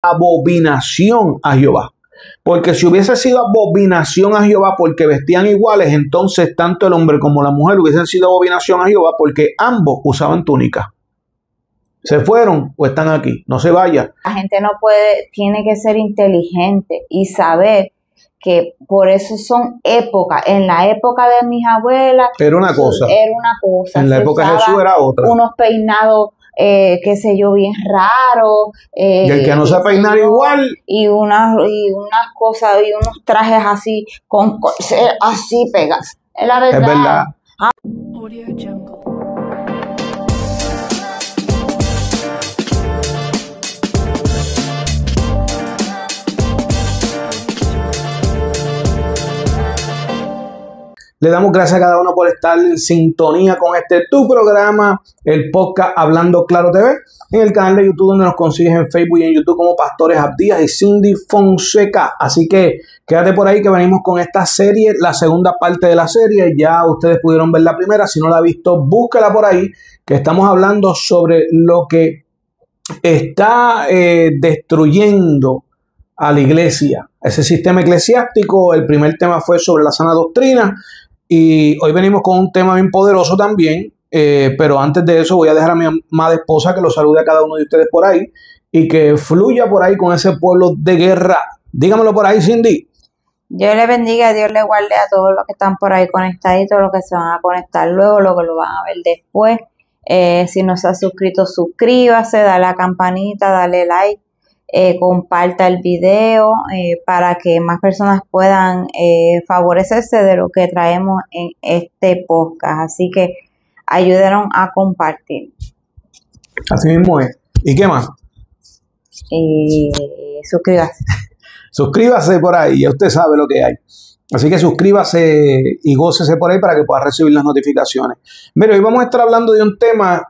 abominación a Jehová. Porque si hubiese sido abominación a Jehová porque vestían iguales, entonces tanto el hombre como la mujer hubiesen sido abominación a Jehová porque ambos usaban túnica. ¿Se fueron o están aquí? No se vaya. La gente no puede, tiene que ser inteligente y saber que por eso son épocas. En la época de mis abuelas era una cosa. En la época de Jesús era otra. Unos peinados, qué sé yo, bien raros. Y el que no se peinar igual. Y unas cosas, y unos trajes así, así pegas. Es la verdad. Es verdad. Audio Jungle. Le damos gracias a cada uno por estar en sintonía con tu programa, el podcast Hablando Claro TV, en el canal de YouTube donde nos consigues en Facebook y en YouTube como Pastores Abdías y Cindy Fonseca. Así que quédate por ahí que venimos con esta serie, la segunda parte de la serie. Ya ustedes pudieron ver la primera, si no la ha visto, búsquela por ahí, que estamos hablando sobre lo que está destruyendo a la iglesia, ese sistema eclesiástico. El primer tema fue sobre la sana doctrina. Y hoy venimos con un tema bien poderoso también, pero antes de eso voy a dejar a mi amada esposa que lo salude a cada uno de ustedes por ahí y que fluya por ahí con ese pueblo de guerra. Dígamelo por ahí, Cindy. Dios le bendiga, Dios le guarde a todos los que están por ahí conectaditos, los que se van a conectar luego, los que lo van a ver después. Si no se ha suscrito, suscríbase, dale a la campanita, dale like. Comparta el video para que más personas puedan favorecerse de lo que traemos en este podcast. Así que ayúdenos a compartir. Así mismo es. ¿Y qué más? Suscríbase. Suscríbase por ahí, ya usted sabe lo que hay. Así que suscríbase y gócese por ahí para que pueda recibir las notificaciones. Mira, hoy vamos a estar hablando de un tema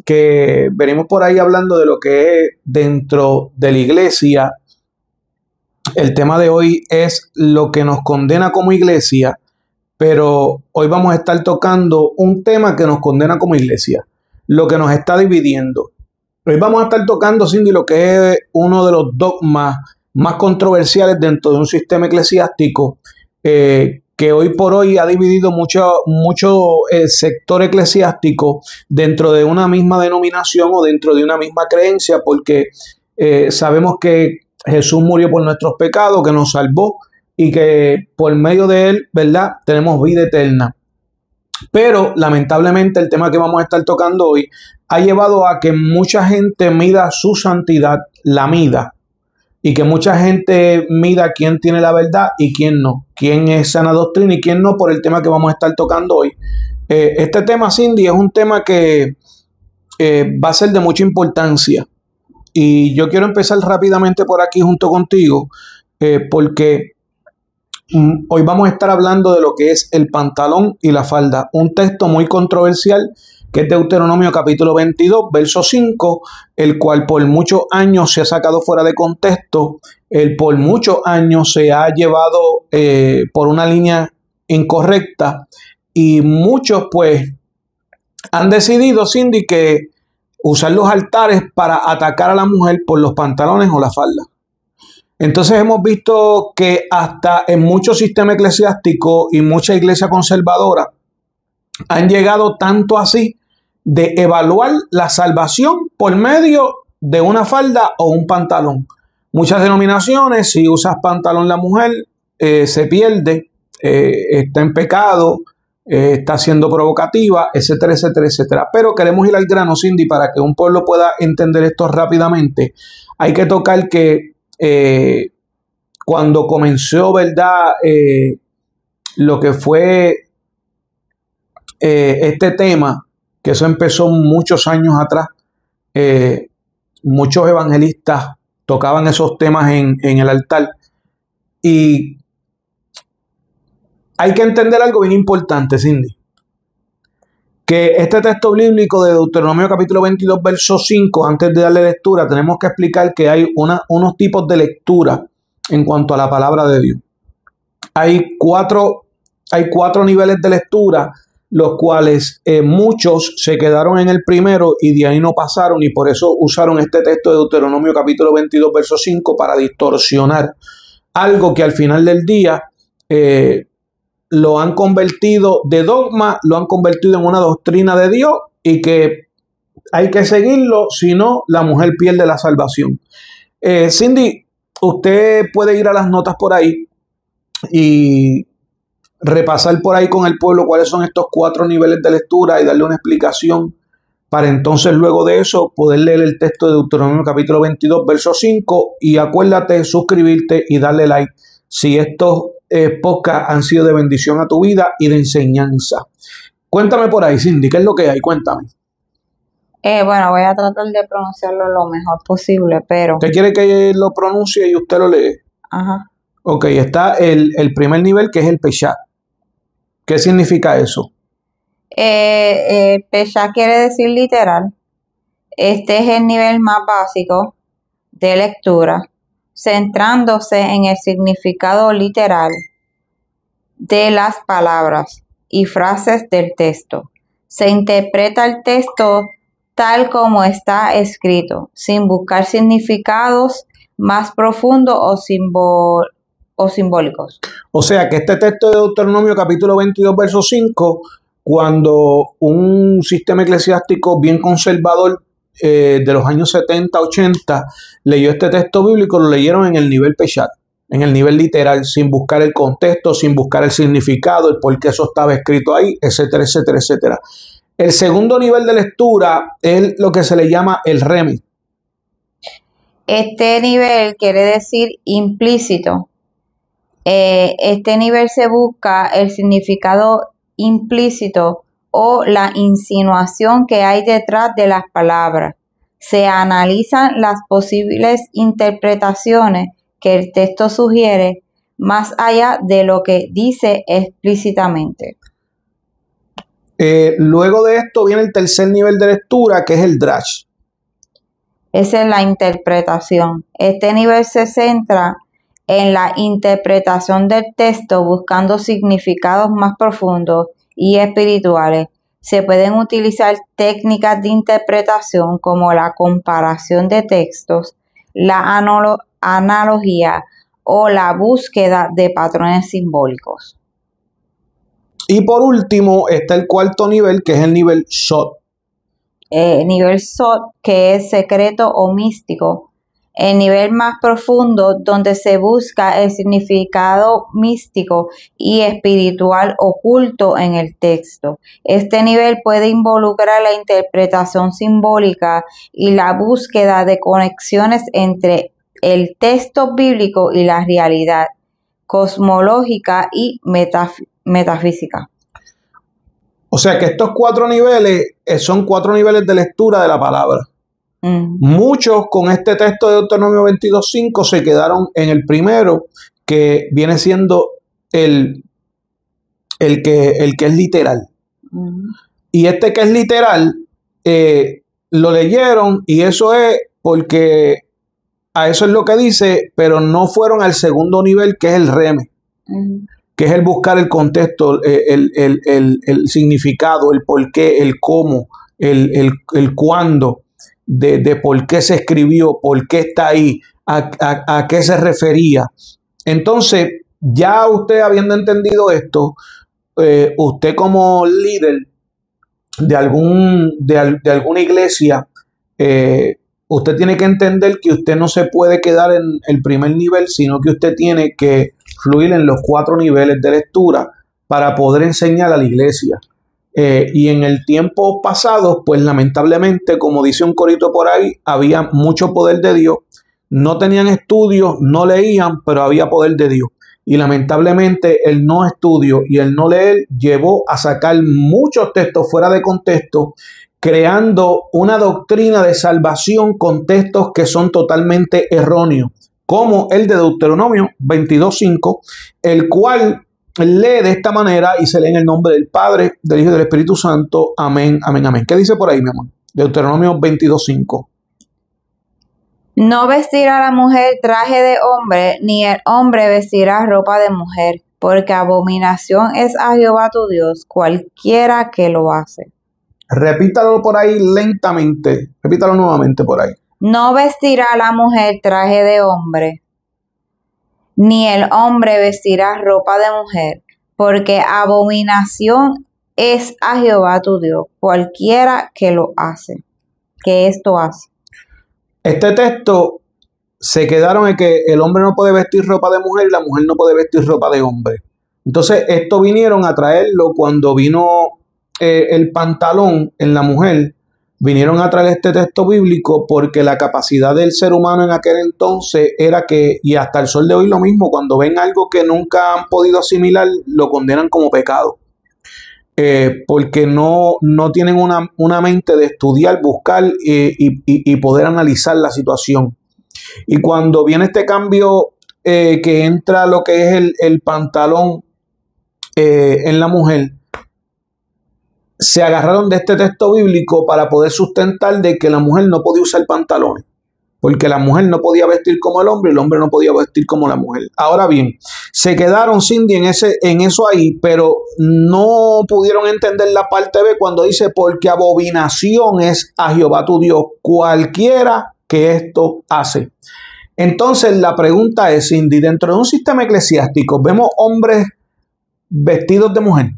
que venimos por ahí hablando de lo que es dentro de la iglesia. El tema de hoy es lo que nos condena como iglesia, pero hoy vamos a estar tocando un tema que nos condena como iglesia, lo que nos está dividiendo. Hoy vamos a estar tocando, Cindy, lo que es uno de los dogmas más controversiales dentro de un sistema eclesiástico que hoy por hoy ha dividido mucho sector eclesiástico dentro de una misma denominación o dentro de una misma creencia, porque sabemos que Jesús murió por nuestros pecados, que nos salvó y que por medio de él, ¿verdad?, tenemos vida eterna. Pero lamentablemente el tema que vamos a estar tocando hoy ha llevado a que mucha gente mida su santidad, la mida. Y que mucha gente mida quién tiene la verdad y quién no. Quién es sana doctrina y quién no, por el tema que vamos a estar tocando hoy. Este tema, Cindy, es un tema que va a ser de mucha importancia. Y yo quiero empezar rápidamente por aquí junto contigo, porque hoy vamos a estar hablando de lo que es el pantalón y la falda. Un texto muy controversial que es Deuteronomio capítulo 22, verso 5, el cual por muchos años se ha sacado fuera de contexto, por muchos años se ha llevado por una línea incorrecta y muchos pues han decidido, Cindy, que usar los altares para atacar a la mujer por los pantalones o la falda. Entonces hemos visto que hasta en muchos sistemas eclesiásticos y mucha iglesia conservadora han llegado tanto así de evaluar la salvación por medio de una falda o un pantalón. Muchas denominaciones, si usas pantalón la mujer, se pierde, está en pecado, está siendo provocativa, etcétera, etcétera, etcétera. Pero queremos ir al grano, Cindy, para que un pueblo pueda entender esto rápidamente. Hay que tocar que cuando comenzó, ¿verdad?, lo que fue este tema, que eso empezó muchos años atrás, muchos evangelistas tocaban esos temas en el altar. Y hay que entender algo bien importante, Cindy, que este texto bíblico de Deuteronomio capítulo 22, verso 5, antes de darle lectura, tenemos que explicar que hay unos tipos de lectura en cuanto a la palabra de Dios. Hay cuatro niveles de lectura los cuales muchos se quedaron en el primero y de ahí no pasaron, y por eso usaron este texto de Deuteronomio capítulo 22, verso 5 para distorsionar algo que al final del día lo han convertido de dogma, lo han convertido en una doctrina de Dios y que hay que seguirlo, si no, la mujer pierde la salvación. Cindy, usted puede ir a las notas por ahí y repasar por ahí con el pueblo cuáles son estos 4 niveles de lectura y darle una explicación para entonces luego de eso poder leer el texto de Deuteronomio capítulo 22, verso 5, y acuérdate suscribirte y darle like si estos podcasts han sido de bendición a tu vida y de enseñanza. Cuéntame por ahí, Cindy, ¿qué es lo que hay? Cuéntame. Bueno, voy a tratar de pronunciarlo lo mejor posible, pero... ¿Usted quiere que lo pronuncie y usted lo lee? Ajá. Ok, está el primer nivel, que es el Peshat. ¿Qué significa eso? Pesha quiere decir literal. Este es el nivel más básico de lectura, centrándose en el significado literal de las palabras y frases del texto. Se interpreta el texto tal como está escrito, sin buscar significados más profundos o simbólicos. O sea que este texto de Deuteronomio capítulo 22, verso 5, cuando un sistema eclesiástico bien conservador de los años 70, 80 leyó este texto bíblico, lo leyeron en el nivel Peshat, en el nivel literal, sin buscar el contexto, sin buscar el significado, el por qué eso estaba escrito ahí, etcétera, etcétera, etcétera. El segundo nivel de lectura es lo que se le llama el Remi. Este nivel quiere decir implícito. Este nivel se busca el significado implícito o la insinuación que hay detrás de las palabras. Se analizan las posibles interpretaciones que el texto sugiere más allá de lo que dice explícitamente. Luego de esto viene el tercer nivel de lectura, que es el Drash. Esa es la interpretación. Este nivel se centra en la interpretación del texto buscando significados más profundos y espirituales. Se pueden utilizar técnicas de interpretación como la comparación de textos, la analogía o la búsqueda de patrones simbólicos. Y por último está el cuarto nivel, que es el nivel Sod. Nivel Sod, que es secreto o místico. El nivel más profundo donde se busca el significado místico y espiritual oculto en el texto. Este nivel puede involucrar la interpretación simbólica y la búsqueda de conexiones entre el texto bíblico y la realidad cosmológica y metafísica. O sea que estos 4 niveles son 4 niveles de lectura de la palabra. Muchos con este texto de Deuteronomio 22:5 se quedaron en el primero, que viene siendo el que es literal. Y este que es literal, lo leyeron y eso es porque a eso es lo que dice, pero no fueron al segundo nivel, que es el Reme, que es el buscar el contexto, el significado, el por qué, el cómo, el cuándo, de por qué se escribió, por qué está ahí, a qué se refería. Entonces, ya usted habiendo entendido esto, usted como líder de alguna iglesia, usted tiene que entender que usted no se puede quedar en el primer nivel, sino que usted tiene que fluir en los 4 niveles de lectura para poder enseñar a la iglesia. Y en el tiempo pasado, pues lamentablemente, como dice un corito por ahí, había mucho poder de Dios. No tenían estudios, no leían, pero había poder de Dios. Y lamentablemente el no estudio y el no leer llevó a sacar muchos textos fuera de contexto, creando una doctrina de salvación con textos que son totalmente erróneos, como el de Deuteronomio 22:5, el cual lee de esta manera y se lee en el nombre del Padre, del Hijo y del Espíritu Santo. Amén, amén, amén. ¿Qué dice por ahí, mi amor? Deuteronomio 22:5. No vestirá la mujer traje de hombre, ni el hombre vestirá ropa de mujer, porque abominación es a Jehová tu Dios cualquiera que lo hace. Repítalo por ahí lentamente. Repítalo nuevamente por ahí. No vestirá la mujer traje de hombre, ni el hombre vestirá ropa de mujer, porque abominación es a Jehová tu Dios cualquiera que lo hace, que esto hace. Este texto se quedaron en que el hombre no puede vestir ropa de mujer y la mujer no puede vestir ropa de hombre. Entonces, esto vinieron a traerlo cuando vino el pantalón en la mujer. Vinieron a traer este texto bíblico porque la capacidad del ser humano en aquel entonces era que, y hasta el sol de hoy lo mismo, cuando ven algo que nunca han podido asimilar, lo condenan como pecado. Porque no tienen una mente de estudiar, buscar y poder analizar la situación. Y cuando viene este cambio que entra lo que es el pantalón en la mujer, se agarraron de este texto bíblico para poder sustentar de que la mujer no podía usar pantalones, porque la mujer no podía vestir como el hombre no podía vestir como la mujer. Ahora bien, se quedaron, Cindy, en eso ahí, pero no pudieron entender la parte B cuando dice, porque abominación es a Jehová tu Dios cualquiera que esto hace. Entonces la pregunta es, Cindy, dentro de un sistema eclesiástico, ¿vemos hombres vestidos de mujer?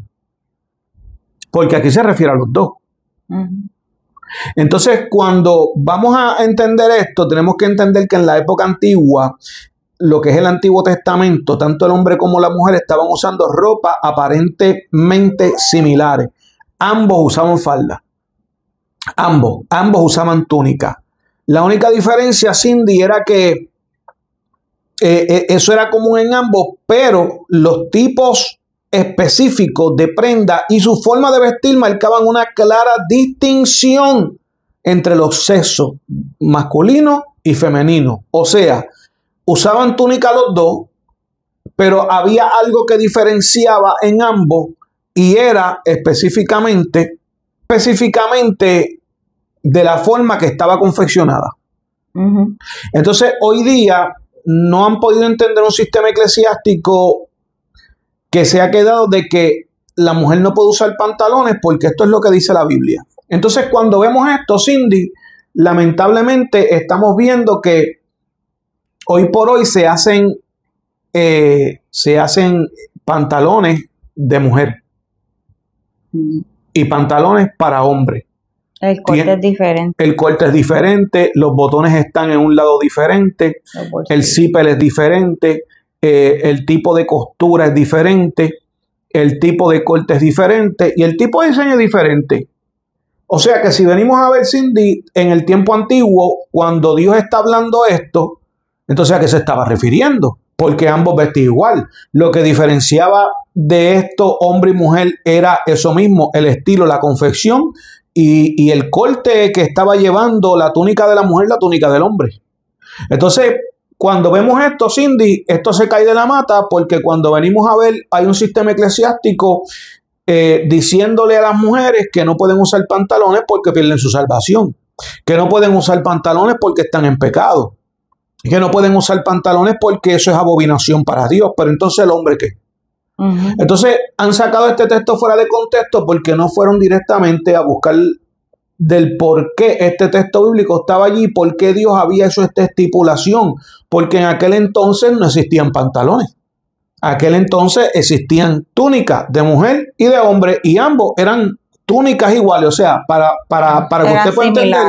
Porque aquí se refiere a los dos. Entonces, cuando vamos a entender esto, tenemos que entender que en la época antigua, lo que es el Antiguo Testamento, tanto el hombre como la mujer estaban usando ropa aparentemente similares. Ambos usaban falda. Ambos usaban túnica. La única diferencia, Cindy, era que eso era común en ambos, pero los tipos específicos de prenda y su forma de vestir marcaban una clara distinción entre los sexos masculino y femenino. O sea, usaban túnica los dos, pero había algo que diferenciaba en ambos y era específicamente de la forma que estaba confeccionada. Entonces, hoy día no han podido entender un sistema eclesiástico que se ha quedado de que la mujer no puede usar pantalones porque esto es lo que dice la Biblia. Entonces, cuando vemos esto, Cindy, lamentablemente estamos viendo que hoy por hoy se hacen pantalones de mujer y pantalones para hombre. El corte es diferente. El corte es diferente, los botones están en un lado diferente, el zipper es diferente. El tipo de costura es diferente, el tipo de corte es diferente y el tipo de diseño es diferente. O sea que si venimos a ver, Cindy, en el tiempo antiguo, cuando Dios está hablando esto, entonces ¿a qué se estaba refiriendo? Porque ambos vestían igual. Lo que diferenciaba de esto, hombre y mujer, era eso mismo, el estilo, la confección y el corte que estaba llevando la túnica de la mujer, la túnica del hombre. Entonces, cuando vemos esto, Cindy, esto se cae de la mata porque cuando venimos a ver, hay un sistema eclesiástico diciéndole a las mujeres que no pueden usar pantalones porque pierden su salvación, que no pueden usar pantalones porque están en pecado, que no pueden usar pantalones porque eso es abominación para Dios. Pero entonces, ¿el hombre qué? Entonces, han sacado este texto fuera de contexto porque no fueron directamente a buscar del por qué este texto bíblico estaba allí, por qué Dios había hecho esta estipulación, porque en aquel entonces no existían pantalones, aquel entonces existían túnicas de mujer y de hombre y ambos eran túnicas iguales, o sea, para que usted pueda entender,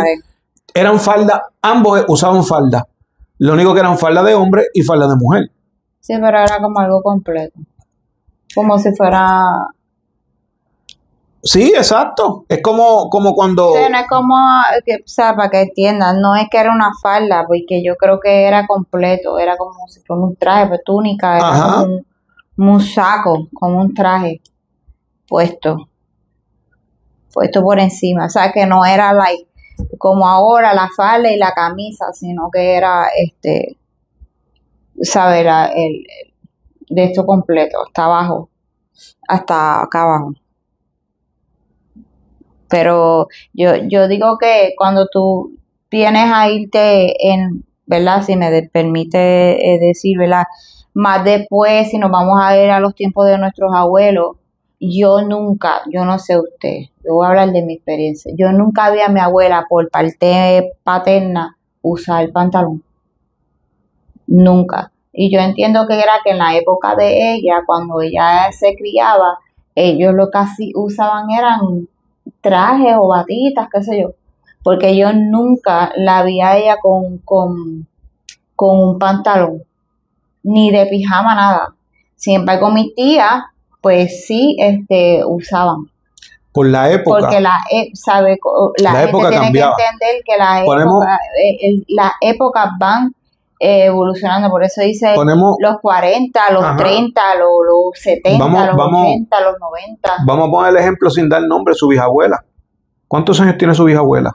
eran faldas, ambos usaban falda, lo único que eran falda de hombre y falda de mujer. Sí, pero era como algo completo, como si fuera... Sí, exacto. Es como cuando... Sí, no es como, o sea, para que entiendan, no es que era una falda, porque yo creo que era completo, era como si fuera un traje, pues túnica, era como un saco, como un traje puesto por encima. O sea, que no era like, como ahora la falda y la camisa, sino que era, ¿sabes? De esto completo, hasta abajo, hasta acá abajo. Pero yo digo que cuando tú vienes a irte en, ¿verdad? Si me permite decir, ¿verdad? Más después, si nos vamos a ir a los tiempos de nuestros abuelos, yo nunca, yo no sé usted, yo voy a hablar de mi experiencia, yo nunca vi a mi abuela por parte paterna usar pantalón, nunca. Y yo entiendo que era que en la época de ella, cuando ella se criaba, ellos lo que así usaban eran trajes o batitas, qué sé yo, porque yo nunca la vi a ella con un pantalón, ni de pijama, nada. Siempre con mis tías, pues sí, usaban. Por la época. Porque la La gente época tiene cambiaba. que entender que Ponemos- las épocas van evolucionando. Por eso dice Ponemos- los 40, los Ajá. 30, los 70, los Vamos- 80, los 90. Vamos a poner el ejemplo sin dar nombre, su bisabuela. ¿Cuántos años tiene su bisabuela?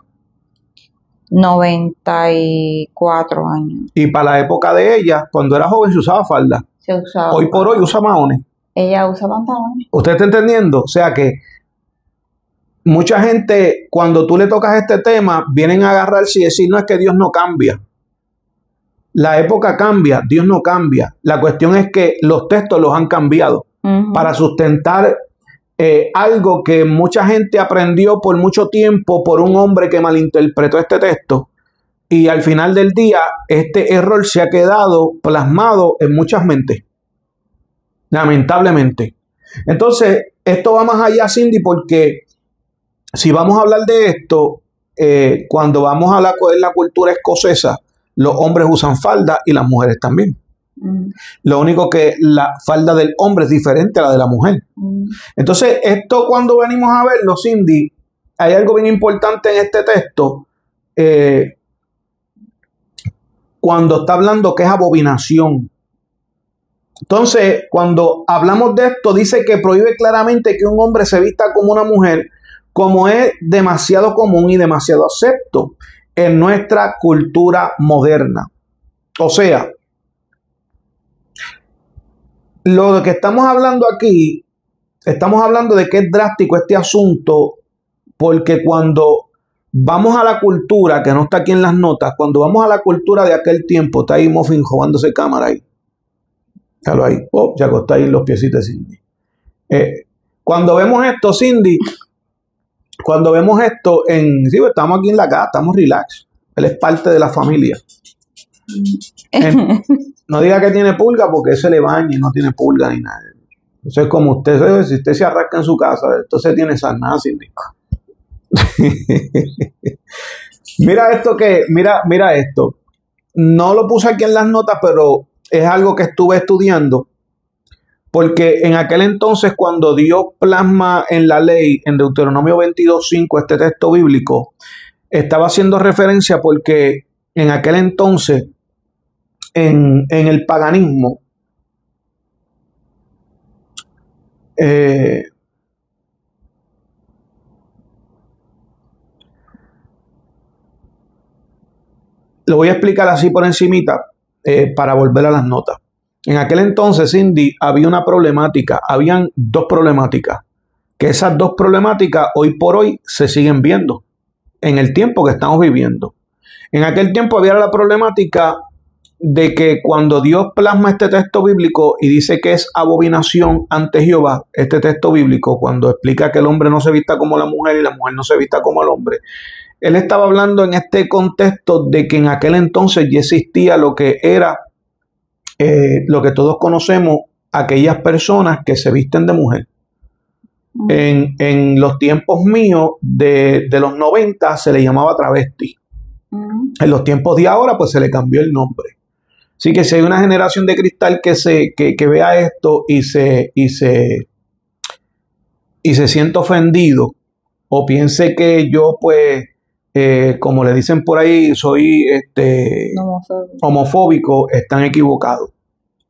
94 años Y para la época de ella, cuando era joven, se usaba falda. se usaba. Hoy por hoy usa maones. Ella usa pantalones. ¿Usted está entendiendo? O sea que mucha gente, cuando tú le tocas este tema, vienen a agarrarse y decir, no, es que Dios no cambia. La época cambia, Dios no cambia. La cuestión es que los textos los han cambiado Ujú. para sustentar algo que mucha gente aprendió por mucho tiempo por un hombre que malinterpretó este texto. Y al final del día, este error se ha quedado plasmado en muchas mentes. Lamentablemente. Entonces, esto va más allá, Cindy, porque si vamos a hablar de esto, cuando vamos a la cultura escocesa, los hombres usan falda y las mujeres también. Mm, Lo único que la falda del hombre es diferente a la de la mujer. mm, Entonces, esto cuando venimos a verlo, Cindy, hay algo bien importante en este texto. Cuando está hablando que es abominación. Entonces, cuando hablamos de esto, dice que prohíbe claramente que un hombre se vista como una mujer, como es demasiado común y demasiado acepto en nuestra cultura moderna. O sea, lo que estamos hablando aquí, estamos hablando de que es drástico este asunto, porque cuando vamos a la cultura, que no está aquí en las notas, cuando vamos a la cultura de aquel tiempo, está ahí Muffin robándose cámara ahí. Déjalo ahí. Oh, ya acostó ahí los piecitos de Cindy. Cuando vemos esto, Cindy, cuando vemos esto sí, estamos aquí en la casa, estamos relax. Él es parte de la familia. No diga que tiene pulga porque se le baña y no tiene pulga ni nada. Entonces, como usted, si usted se arrasca en su casa, entonces tiene sarna, Cindy. Mira esto. No lo puse aquí en las notas, pero es algo que estuve estudiando. Porque en aquel entonces, cuando Dios plasma en la ley, en Deuteronomio 22:5, este texto bíblico, estaba haciendo referencia porque en aquel entonces, en el paganismo, lo voy a explicar así por encimita para volver a las notas. En aquel entonces, Cindy, había una problemática, habían dos problemáticas, que esas dos problemáticas hoy por hoy se siguen viendo en el tiempo que estamos viviendo. En aquel tiempo había la problemática de que cuando Dios plasma este texto bíblico y dice que es abominación ante Jehová, este texto bíblico, cuando explica que el hombre no se vista como la mujer y la mujer no se vista como el hombre, él estaba hablando en este contexto de que en aquel entonces ya existía lo que era, lo que todos conocemos, aquellas personas que se visten de mujer. En los tiempos míos de los 90 se le llamaba travesti. En los tiempos de ahora pues se le cambió el nombre. Así que si hay una generación de cristal que vea esto y se siente ofendido o piense que yo pues como le dicen por ahí, soy homofóbico, están equivocados.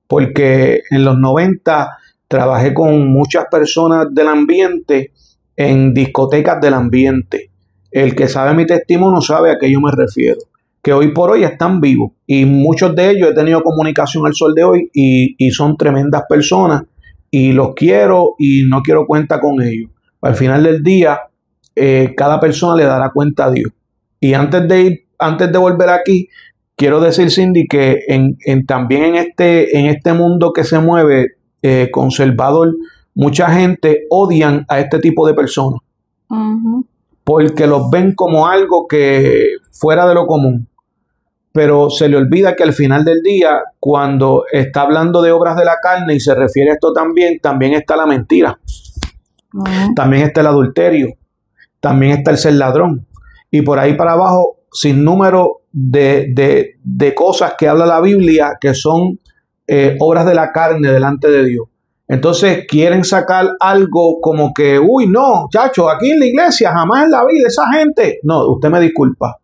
Porque en los 90 trabajé con muchas personas del ambiente en discotecas del ambiente. El que sabe mi testimonio sabe a qué yo me refiero. Que hoy por hoy están vivos. Y muchos de ellos he tenido comunicación al sol de hoy y son tremendas personas. Y los quiero y no quiero cuenta con ellos. Al final del día, cada persona le dará cuenta a Dios. Y antes de volver aquí, quiero decir, Cindy, que también en este mundo que se mueve conservador, mucha gente odian a este tipo de personas porque los ven como algo que fuera de lo común. Pero se le olvida que al final del día, cuando está hablando de obras de la carne y se refiere a esto también está la mentira, también está el adulterio, también está el ser ladrón. Y por ahí para abajo, sin número de cosas que habla la Biblia que son obras de la carne delante de Dios. Entonces quieren sacar algo como que, uy, no, chacho, aquí en la iglesia, jamás en la vida, esa gente. No, usted me disculpa,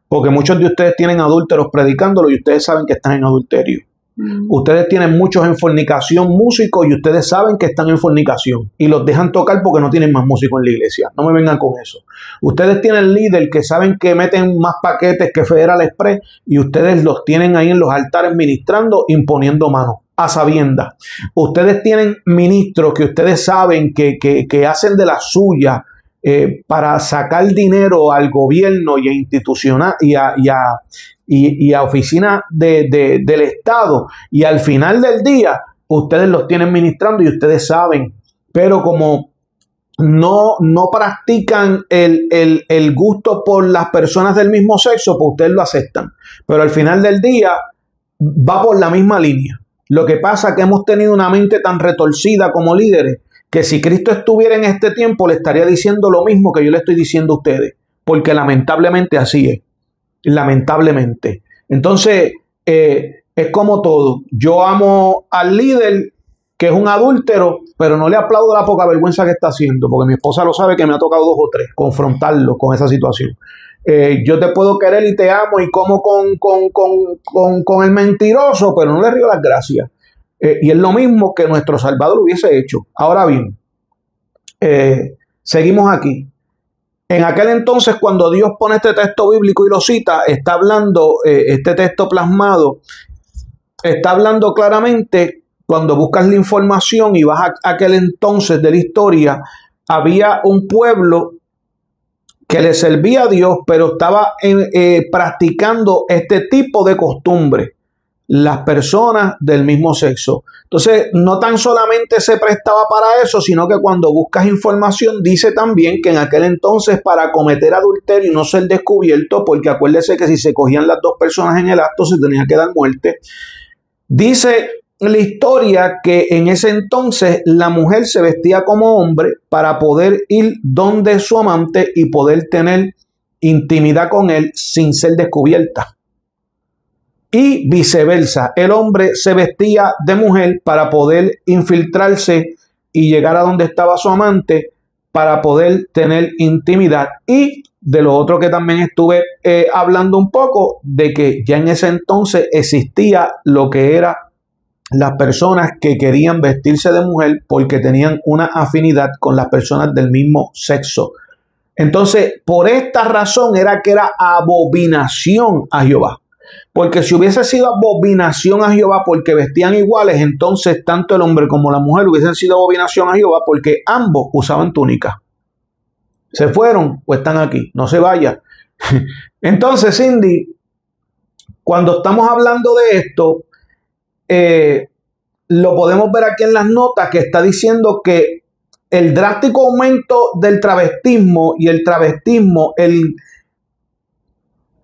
porque muchos de ustedes tienen adúlteros predicándolo y ustedes saben que están en adulterio. Ustedes tienen muchos en fornicación, músicos, y ustedes saben que están en fornicación y los dejan tocar porque no tienen más músicos en la iglesia. No me vengan con eso. Ustedes tienen líderes que saben que meten más paquetes que Federal Express y ustedes los tienen ahí en los altares ministrando, imponiendo manos a sabiendas. Ustedes tienen ministros que ustedes saben que hacen de la suya para sacar dinero al gobierno y a institucional y a oficinas del Estado, y al final del día ustedes los tienen ministrando y ustedes saben, pero como no practican el gusto por las personas del mismo sexo, pues ustedes lo aceptan, pero al final del día va por la misma línea. Lo que pasa es que hemos tenido una mente tan retorcida como líderes que si Cristo estuviera en este tiempo le estaría diciendo lo mismo que yo le estoy diciendo a ustedes, porque lamentablemente así es, lamentablemente. Entonces, es como todo. Yo amo al líder que es un adúltero, pero no le aplaudo la poca vergüenza que está haciendo, porque mi esposa lo sabe que me ha tocado 2 o 3 confrontarlo con esa situación. Yo te puedo querer y te amo y como con el mentiroso, pero no le río las gracias. Y es lo mismo que nuestro Salvador hubiese hecho. Ahora bien, seguimos aquí. En aquel entonces, cuando Dios pone este texto bíblico y lo cita, está hablando, este texto plasmado, está hablando claramente, cuando buscas la información y vas a aquel entonces de la historia, había un pueblo que le servía a Dios, pero estaba practicando este tipo de costumbre, las personas del mismo sexo. Entonces, no tan solamente se prestaba para eso, sino que cuando buscas información, dice también que en aquel entonces para cometer adulterio y no ser descubierto, porque acuérdese que si se cogían las 2 personas en el acto, se tenía que dar muerte. Dice la historia que en ese entonces la mujer se vestía como hombre para poder ir donde su amante y poder tener intimidad con él sin ser descubierta. Y viceversa, el hombre se vestía de mujer para poder infiltrarse y llegar a donde estaba su amante para poder tener intimidad. Y de lo otro que también estuve hablando un poco, de que ya en ese entonces existía lo que era las personas que querían vestirse de mujer porque tenían una afinidad con las personas del mismo sexo. Entonces, por esta razón era que era abominación a Jehová. Porque si hubiese sido abominación a Jehová porque vestían iguales, entonces tanto el hombre como la mujer hubiesen sido abominación a Jehová porque ambos usaban túnica. Se fueron o están aquí, no se vayan. Entonces, Cindy, cuando estamos hablando de esto, lo podemos ver aquí en las notas que está diciendo que el drástico aumento del travestismo y el travestismo, el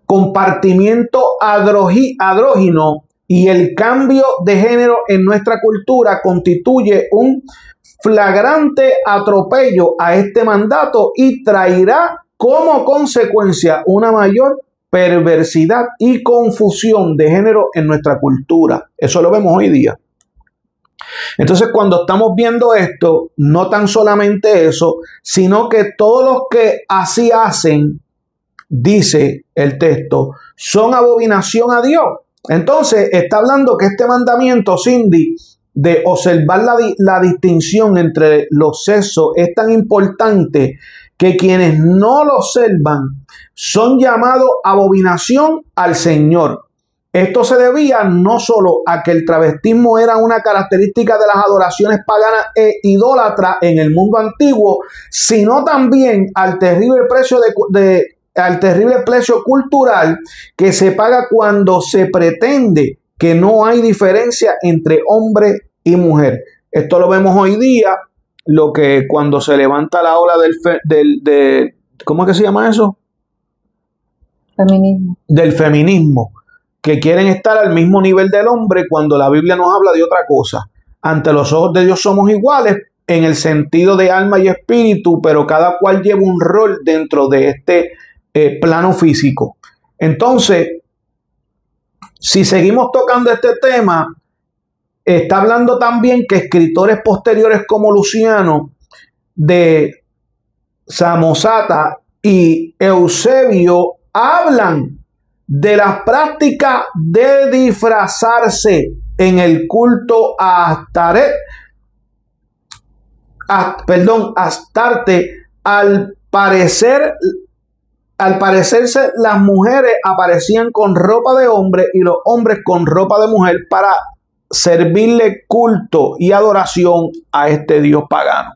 compartimiento andrógino y el cambio de género en nuestra cultura constituye un flagrante atropello a este mandato y traerá como consecuencia una mayor perversidad y confusión de género en nuestra cultura. Eso lo vemos hoy día. Entonces, cuando estamos viendo esto, no tan solamente eso, sino que todos los que así hacen, dice el texto, son abominación a Dios. Entonces, está hablando que este mandamiento, Cindy, de observar la distinción entre los sexos es tan importante que quienes no lo observan son llamados abominación al Señor. Esto se debía no solo a que el travestismo era una característica de las adoraciones paganas e idólatras en el mundo antiguo, sino también al terrible precio al terrible precio cultural que se paga cuando se pretende que no hay diferencia entre hombre y mujer. Esto lo vemos hoy día, lo que cuando se levanta la ola ¿cómo es que se llama eso? Feminismo. Del feminismo, que quieren estar al mismo nivel del hombre cuando la Biblia nos habla de otra cosa. Ante los ojos de Dios somos iguales en el sentido de alma y espíritu, pero cada cual lleva un rol dentro de este plano físico. Entonces, si seguimos tocando este tema, está hablando también que escritores posteriores como Luciano de Samosata y Eusebio hablan de la práctica de disfrazarse en el culto a Astarte. Al parecerse, las mujeres aparecían con ropa de hombre y los hombres con ropa de mujer para servirle culto y adoración a este dios pagano.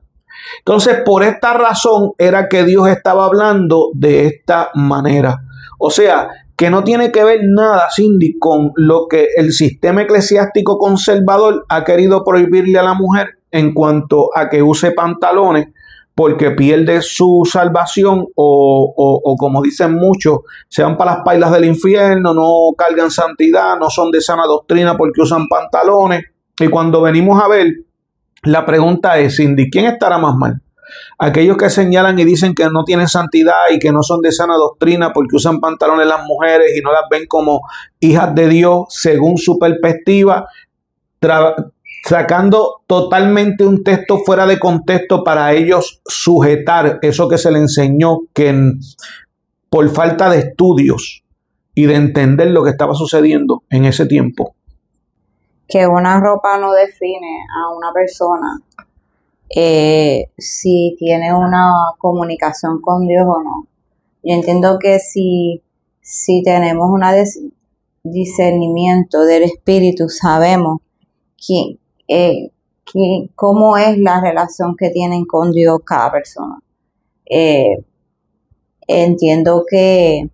Entonces, por esta razón era que Dios estaba hablando de esta manera. O sea, que no tiene que ver nada, Cindy, con lo que el sistema eclesiástico conservador ha querido prohibirle a la mujer en cuanto a que use pantalones, porque pierde su salvación o como dicen muchos, se van para las pailas del infierno, no cargan santidad, no son de sana doctrina porque usan pantalones. Y cuando venimos a ver, la pregunta es, Cindy, ¿quién estará más mal? Aquellos que señalan y dicen que no tienen santidad y que no son de sana doctrina porque usan pantalones las mujeres y no las ven como hijas de Dios según su perspectiva, sacando totalmente un texto fuera de contexto para ellos sujetar eso que se le enseñó, que por falta de estudios y de entender lo que estaba sucediendo en ese tiempo. Que una ropa no define a una persona si tiene una comunicación con Dios o no. Yo entiendo que si tenemos un discernimiento del espíritu, sabemos cómo es la relación que tienen con Dios cada persona. Entiendo que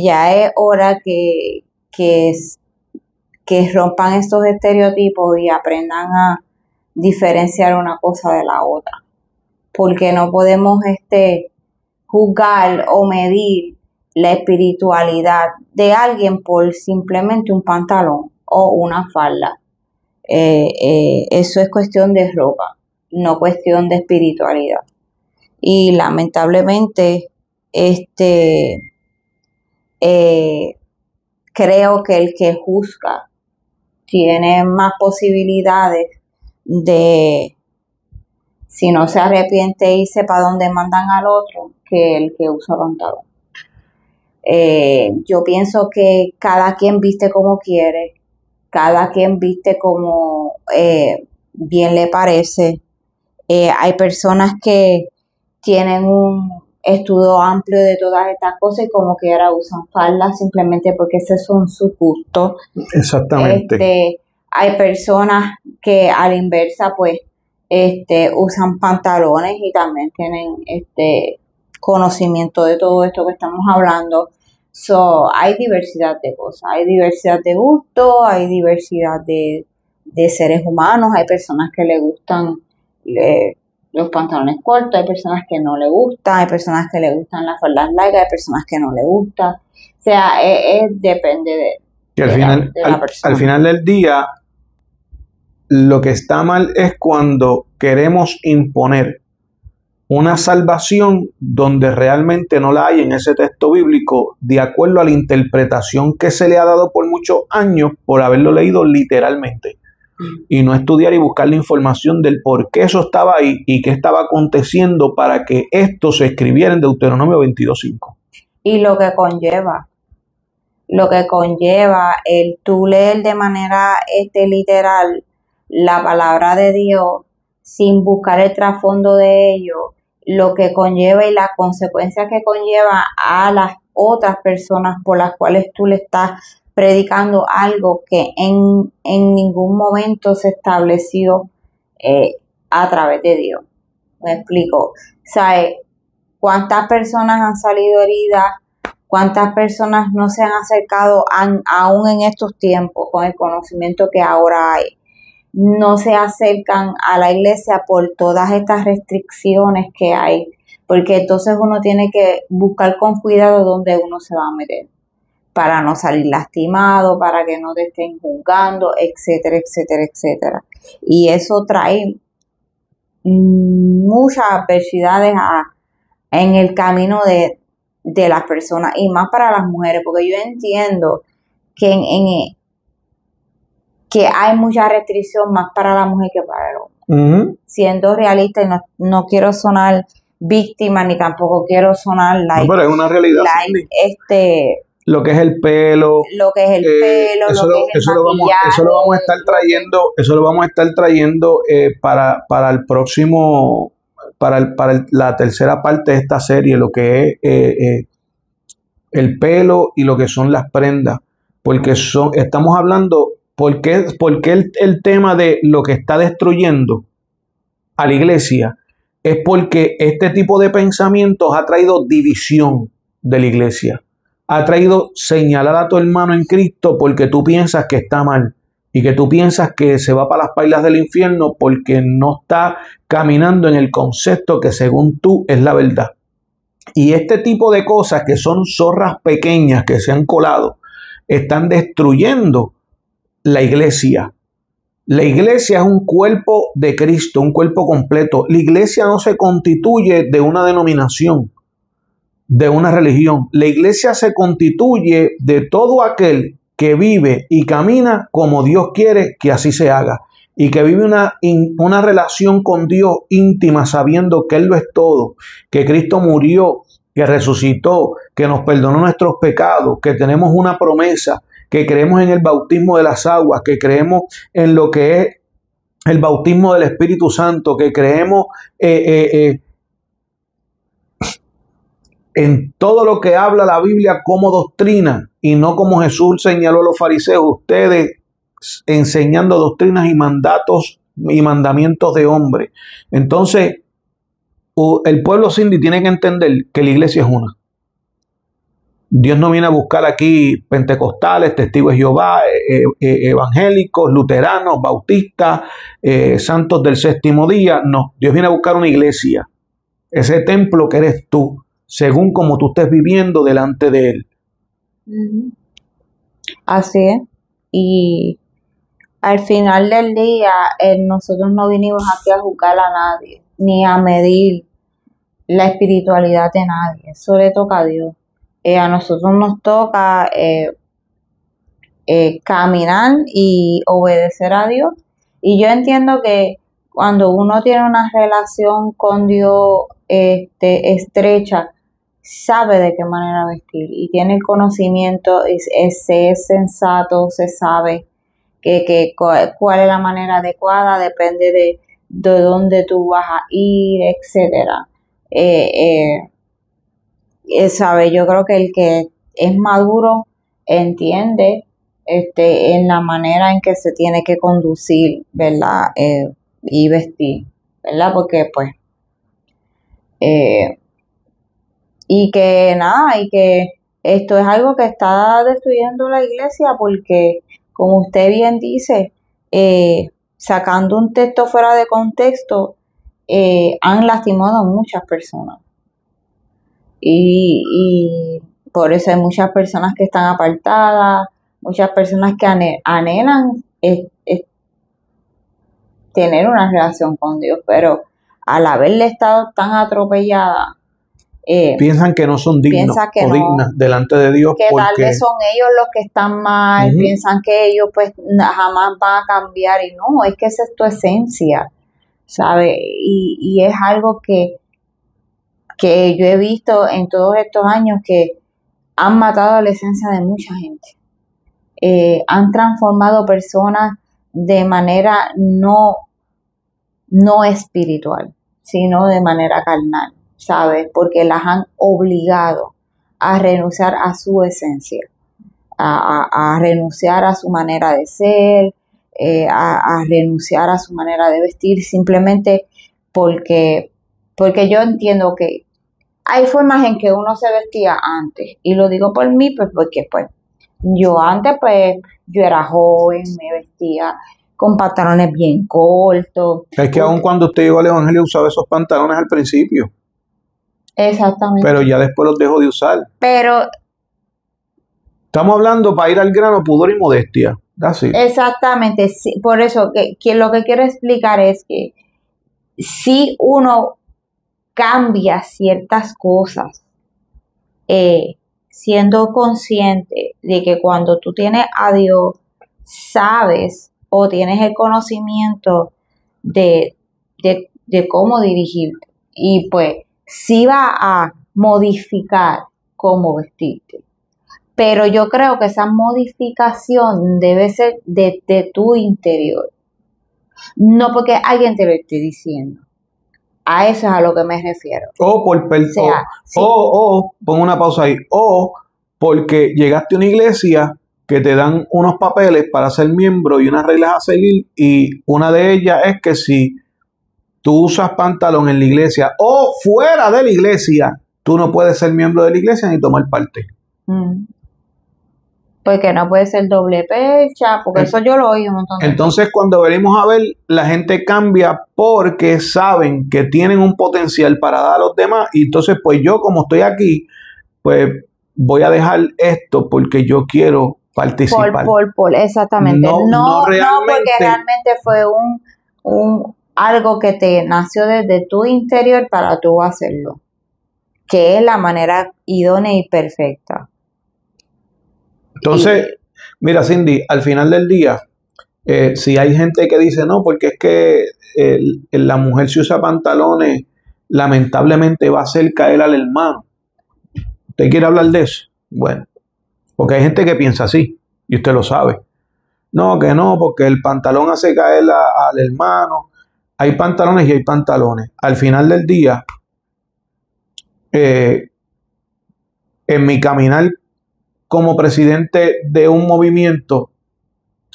ya es hora que rompan estos estereotipos y aprendan a diferenciar una cosa de la otra, porque no podemos juzgar o medir la espiritualidad de alguien por simplemente un pantalón o una falda. Eso es cuestión de ropa, no cuestión de espiritualidad. Y lamentablemente creo que el que juzga tiene más posibilidades de, si no se arrepiente, irse para donde mandan al otro que el que usa pantalón. Yo pienso que cada quien viste como quiere, cada quien viste como bien le parece. Hay personas que tienen un estudio amplio de todas estas cosas y como que ahora usan faldas simplemente porque ese son sus gustos. Exactamente. Hay personas que a la inversa pues usan pantalones y también tienen conocimiento de todo esto que estamos hablando. Hay diversidad de cosas, hay diversidad de gustos, hay diversidad de seres humanos, hay personas que le gustan los pantalones cortos, hay personas que no le gustan, hay personas que le gustan las faldas largas, hay personas que no le gustan. O sea, depende de la persona. Al final del día, lo que está mal es cuando queremos imponer una salvación donde realmente no la hay en ese texto bíblico, de acuerdo a la interpretación que se le ha dado por muchos años por haberlo leído literalmente y no estudiar y buscar la información del por qué eso estaba ahí y qué estaba aconteciendo para que esto se escribiera en Deuteronomio 22:5. Y lo que conlleva el tú leer de manera literal la palabra de Dios sin buscar el trasfondo de ello, lo que conlleva y las consecuencias que conlleva a las otras personas por las cuales tú le estás predicando algo que en ningún momento se estableció a través de Dios. Me explico. O sea, ¿Cuántas personas han salido heridas? ¿Cuántas personas no se han acercado aún en estos tiempos con el conocimiento que ahora hay? No se acercan a la iglesia por todas estas restricciones que hay, porque entonces uno tiene que buscar con cuidado dónde uno se va a meter, para no salir lastimado, para que no te estén juzgando, etcétera, etcétera, etcétera. Y eso trae muchas adversidades en el camino de las personas, y más para las mujeres, porque yo entiendo que que hay mucha restricción más para la mujer que para el hombre. Siendo realista, y no quiero sonar víctima, ni tampoco quiero sonar no, pero es una realidad, lo que es el pelo, lo que es el pelo, lo que es el maquillaje. Eso lo vamos a estar trayendo para el próximo, la tercera parte de esta serie, lo que es el pelo y lo que son las prendas, porque estamos hablando, ¿por qué el tema de lo que está destruyendo a la iglesia? Es porque este tipo de pensamientos ha traído división de la iglesia. Ha traído señalar a tu hermano en Cristo porque tú piensas que está mal y que tú piensas que se va para las pailas del infierno porque no está caminando en el concepto que según tú es la verdad. Y este tipo de cosas que son zorras pequeñas que se han colado están destruyendo la iglesia. La iglesia es un cuerpo de Cristo, un cuerpo completo. La iglesia no se constituye de una denominación, de una religión. La iglesia se constituye de todo aquel que vive y camina como Dios quiere que así se haga, y que vive una relación con Dios íntima, sabiendo que Él lo es todo, que Cristo murió, que resucitó, que nos perdonó nuestros pecados, que tenemos una promesa, que creemos en el bautismo de las aguas, que creemos en lo que es el bautismo del Espíritu Santo, que creemos en todo lo que habla la Biblia como doctrina y no como Jesús señaló a los fariseos, ustedes enseñando doctrinas y mandatos y mandamientos de hombre. Entonces, el pueblo Cindy tiene que entender que la iglesia es una. Dios no viene a buscar aquí pentecostales, testigos de Jehová, evangélicos, luteranos, bautistas, santos del séptimo día. No, Dios viene a buscar una iglesia. Ese templo que eres tú, según como tú estés viviendo delante de Él. Así es. Y al final del día, nosotros no vinimos aquí a juzgar a nadie, ni a medir la espiritualidad de nadie. Eso le toca a Dios. A nosotros nos toca caminar y obedecer a Dios. Y yo entiendo que cuando uno tiene una relación con Dios estrecha, sabe de qué manera vestir y tiene el conocimiento, se es sensato, se sabe cuál es la manera adecuada, depende de dónde tú vas a ir, etcétera. Sabe, yo creo que el que es maduro entiende en la manera en que se tiene que conducir, ¿verdad? Y vestir, ¿verdad? Porque pues y que nada, y que esto es algo que está destruyendo la iglesia porque, como usted bien dice, sacando un texto fuera de contexto, han lastimado a muchas personas. Y por eso hay muchas personas que están apartadas, muchas personas que anhelan tener una relación con Dios, pero al haberle estado tan atropellada, piensan que no son dignos o dignas delante de Dios, que tal vez son ellos los que están mal, piensan que ellos pues jamás van a cambiar, y no, es que esa es tu esencia, ¿sabe? Y es algo que yo he visto en todos estos años, que han matado la esencia de mucha gente. Han transformado personas de manera no espiritual, sino de manera carnal, ¿sabes? Porque las han obligado a renunciar a su esencia, a renunciar a su manera de ser, a renunciar a su manera de vestir, simplemente porque yo entiendo que hay formas en que uno se vestía antes. Y lo digo por mí, pues porque pues yo antes, pues yo era joven, me vestía con pantalones bien cortos. Es que aun cuando usted llegó al Evangelio usaba esos pantalones al principio, Exactamente. pero ya después los dejó de usar. Pero Estamos hablando, para ir al grano, pudor y modestia. Así. exactamente, sí, por eso que lo que quiero explicar es que si uno cambia ciertas cosas, siendo consciente de que cuando tú tienes a Dios, sabes o tienes el conocimiento de, de cómo dirigirte. Y pues sí va a modificar cómo vestirte. Pero yo creo que esa modificación debe ser de tu interior. No porque alguien te lo esté diciendo. A eso es a lo que me refiero. O por Sí. pongo una pausa ahí. O porque llegaste a una iglesia que te dan unos papeles para ser miembro y unas reglas a seguir, y una de ellas es que si tú usas pantalón en la iglesia o fuera de la iglesia, tú no puedes ser miembro de la iglesia ni tomar parte. Porque no puede ser doble pecha, porque eso yo lo oí un montón de Entonces, cuando venimos a ver, la gente cambia porque saben que tienen un potencial para dar a los demás. Y entonces, pues yo, como estoy aquí, pues voy a dejar esto porque yo quiero participar. exactamente. No No porque realmente. realmente fue algo que te nació desde tu interior para tú hacerlo. Que es la manera idónea y perfecta. Entonces, mira, Cindy, al final del día, si hay gente que dice no, porque es que la mujer si usa pantalones, lamentablemente va a hacer caer al hermano. ¿Usted quiere hablar de eso? Bueno, porque hay gente que piensa así, y usted lo sabe. No, que no, porque el pantalón hace caer al hermano. Hay pantalones y hay pantalones. Al final del día, en mi caminar como presidente de un movimiento,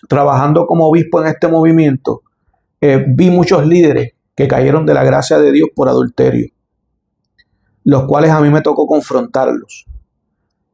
trabajando como obispo en este movimiento, vi muchos líderes que cayeron de la gracia de Dios por adulterio, los cuales a mí me tocó confrontarlos.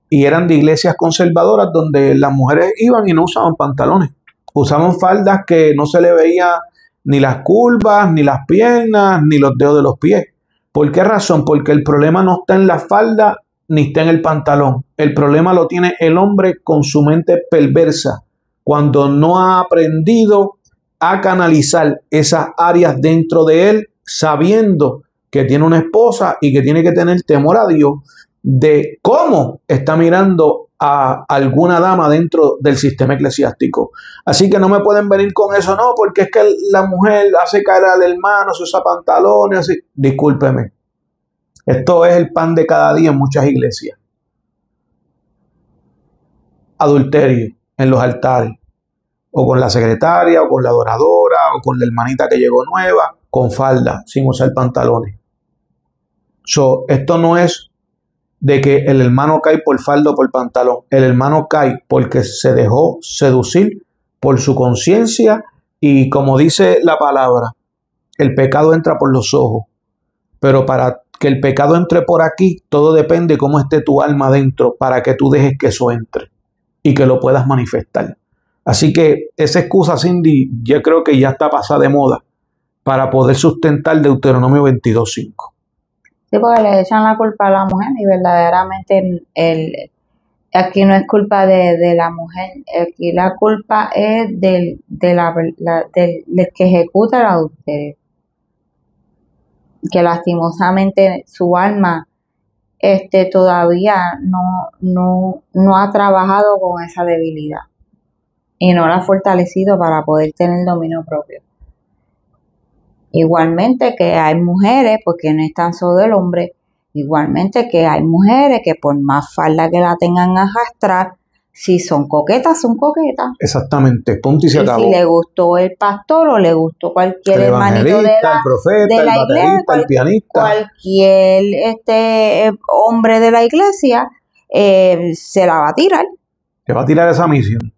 Y eran de iglesias conservadoras donde las mujeres iban y no usaban pantalones. Usaban faldas que no se le veía ni las curvas, ni las piernas, ni los dedos de los pies. ¿Por qué razón? Porque el problema no está en la falda ni está en el pantalón. El problema lo tiene el hombre con su mente perversa, cuando no ha aprendido a canalizar esas áreas dentro de él, sabiendo que tiene una esposa y que tiene que tener temor a Dios de cómo está mirando a alguna dama dentro del sistema eclesiástico. Así que no me pueden venir con eso, no, porque es que la mujer hace caer al hermano, se usa pantalones, así. Discúlpeme. Esto es el pan de cada día en muchas iglesias. Adulterio en los altares, o con la secretaria, o con la adoradora, o con la hermanita que llegó nueva, con falda, sin usar pantalones. Esto no es de que el hermano cae por falda o por pantalón. El hermano cae porque se dejó seducir por su conciencia y, como dice la palabra, el pecado entra por los ojos. Pero para que el pecado entre por aquí, todo depende de cómo esté tu alma dentro para que tú dejes que eso entre y que lo puedas manifestar. Así que esa excusa, Cindy, yo creo que ya está pasada de moda para poder sustentar Deuteronomio 22:5. Sí, porque le echan la culpa a la mujer y verdaderamente aquí no es culpa de la mujer, aquí la culpa es del que ejecuta el adulterio, que lastimosamente su alma todavía no ha trabajado con esa debilidad y no la ha fortalecido para poder tener dominio propio. Igualmente que hay mujeres, porque no es tan solo el hombre, igualmente que hay mujeres que por más falda que la tengan a arrastrar, si son coquetas, son coquetas. Exactamente, punto y se acabó. Si le gustó el pastor o le gustó cualquier el hermanito el profeta, de la el baterista, iglesia, el pianista. Cualquier hombre de la iglesia se la va a tirar. Te va a tirar esa misión.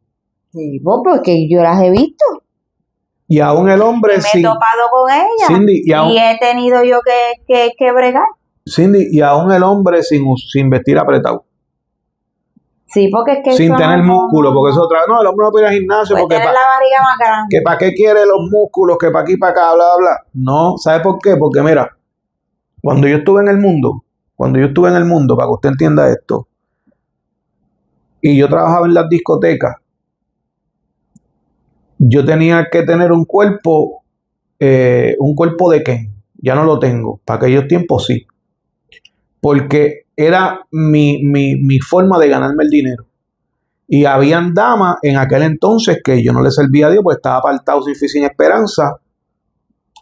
Sí, porque yo las he visto. Y aún el hombre, me he topado con ella, Cindy, y he tenido yo que bregar. Cindy, y aún el hombre sin vestir apretado, Sí, porque es que sin eso tener no- músculo, porque eso otra vez, no, el hombre no puede ir al gimnasio puede porque tener la barriga más grande. que para qué quiere los músculos, que para aquí, para acá, bla, bla, bla. No, ¿sabe por qué? Porque mira, cuando yo estuve en el mundo, para que usted entienda esto, y yo trabajaba en las discotecas, yo tenía que tener un cuerpo de Ken. Ya no lo tengo. Para aquellos tiempos sí. Porque era mi forma de ganarme el dinero. Y habían damas en aquel entonces que yo no le servía a Dios, pues estaba apartado sin esperanza.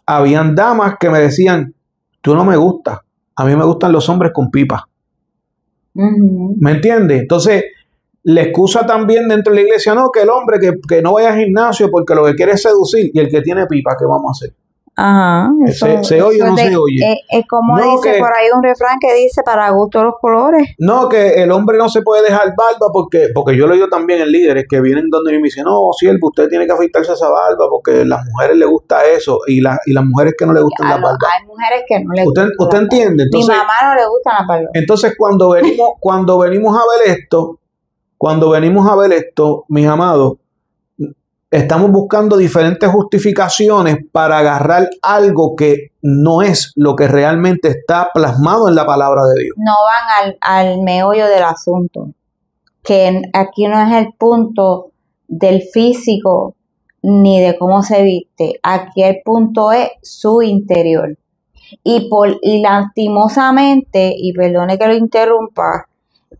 Habían damas que me decían, tú no me gustas. A mí me gustan los hombres con pipa. Ujú. ¿Me entiendes? Entonces, la excusa también dentro de la iglesia, no, que el hombre que no vaya al gimnasio porque lo que quiere es seducir, y el que tiene pipa, ¿qué vamos a hacer? Ajá. ¿Se oye o no se oye? Es como No, dice que- por ahí un refrán que dice, para gusto los colores. No, que el hombre no se puede dejar barba porque yo lo he oído también en líderes que vienen donde mí y me dicen, no, siervo, usted tiene que afeitarse esa barba porque a las mujeres les gusta eso y las mujeres que no le gustan las barbas. Hay mujeres que no les ¿Usted gusta la entiende? barba. Entonces, Mi mamá no le gustan las barbas. entonces cuando venimos a ver esto, mis amados, estamos buscando diferentes justificaciones para agarrar algo que no es lo que realmente está plasmado en la palabra de Dios. No van al meollo del asunto. Aquí no es el punto del físico ni de cómo se viste. Aquí el punto es su interior. Y lastimosamente, y perdone que lo interrumpa,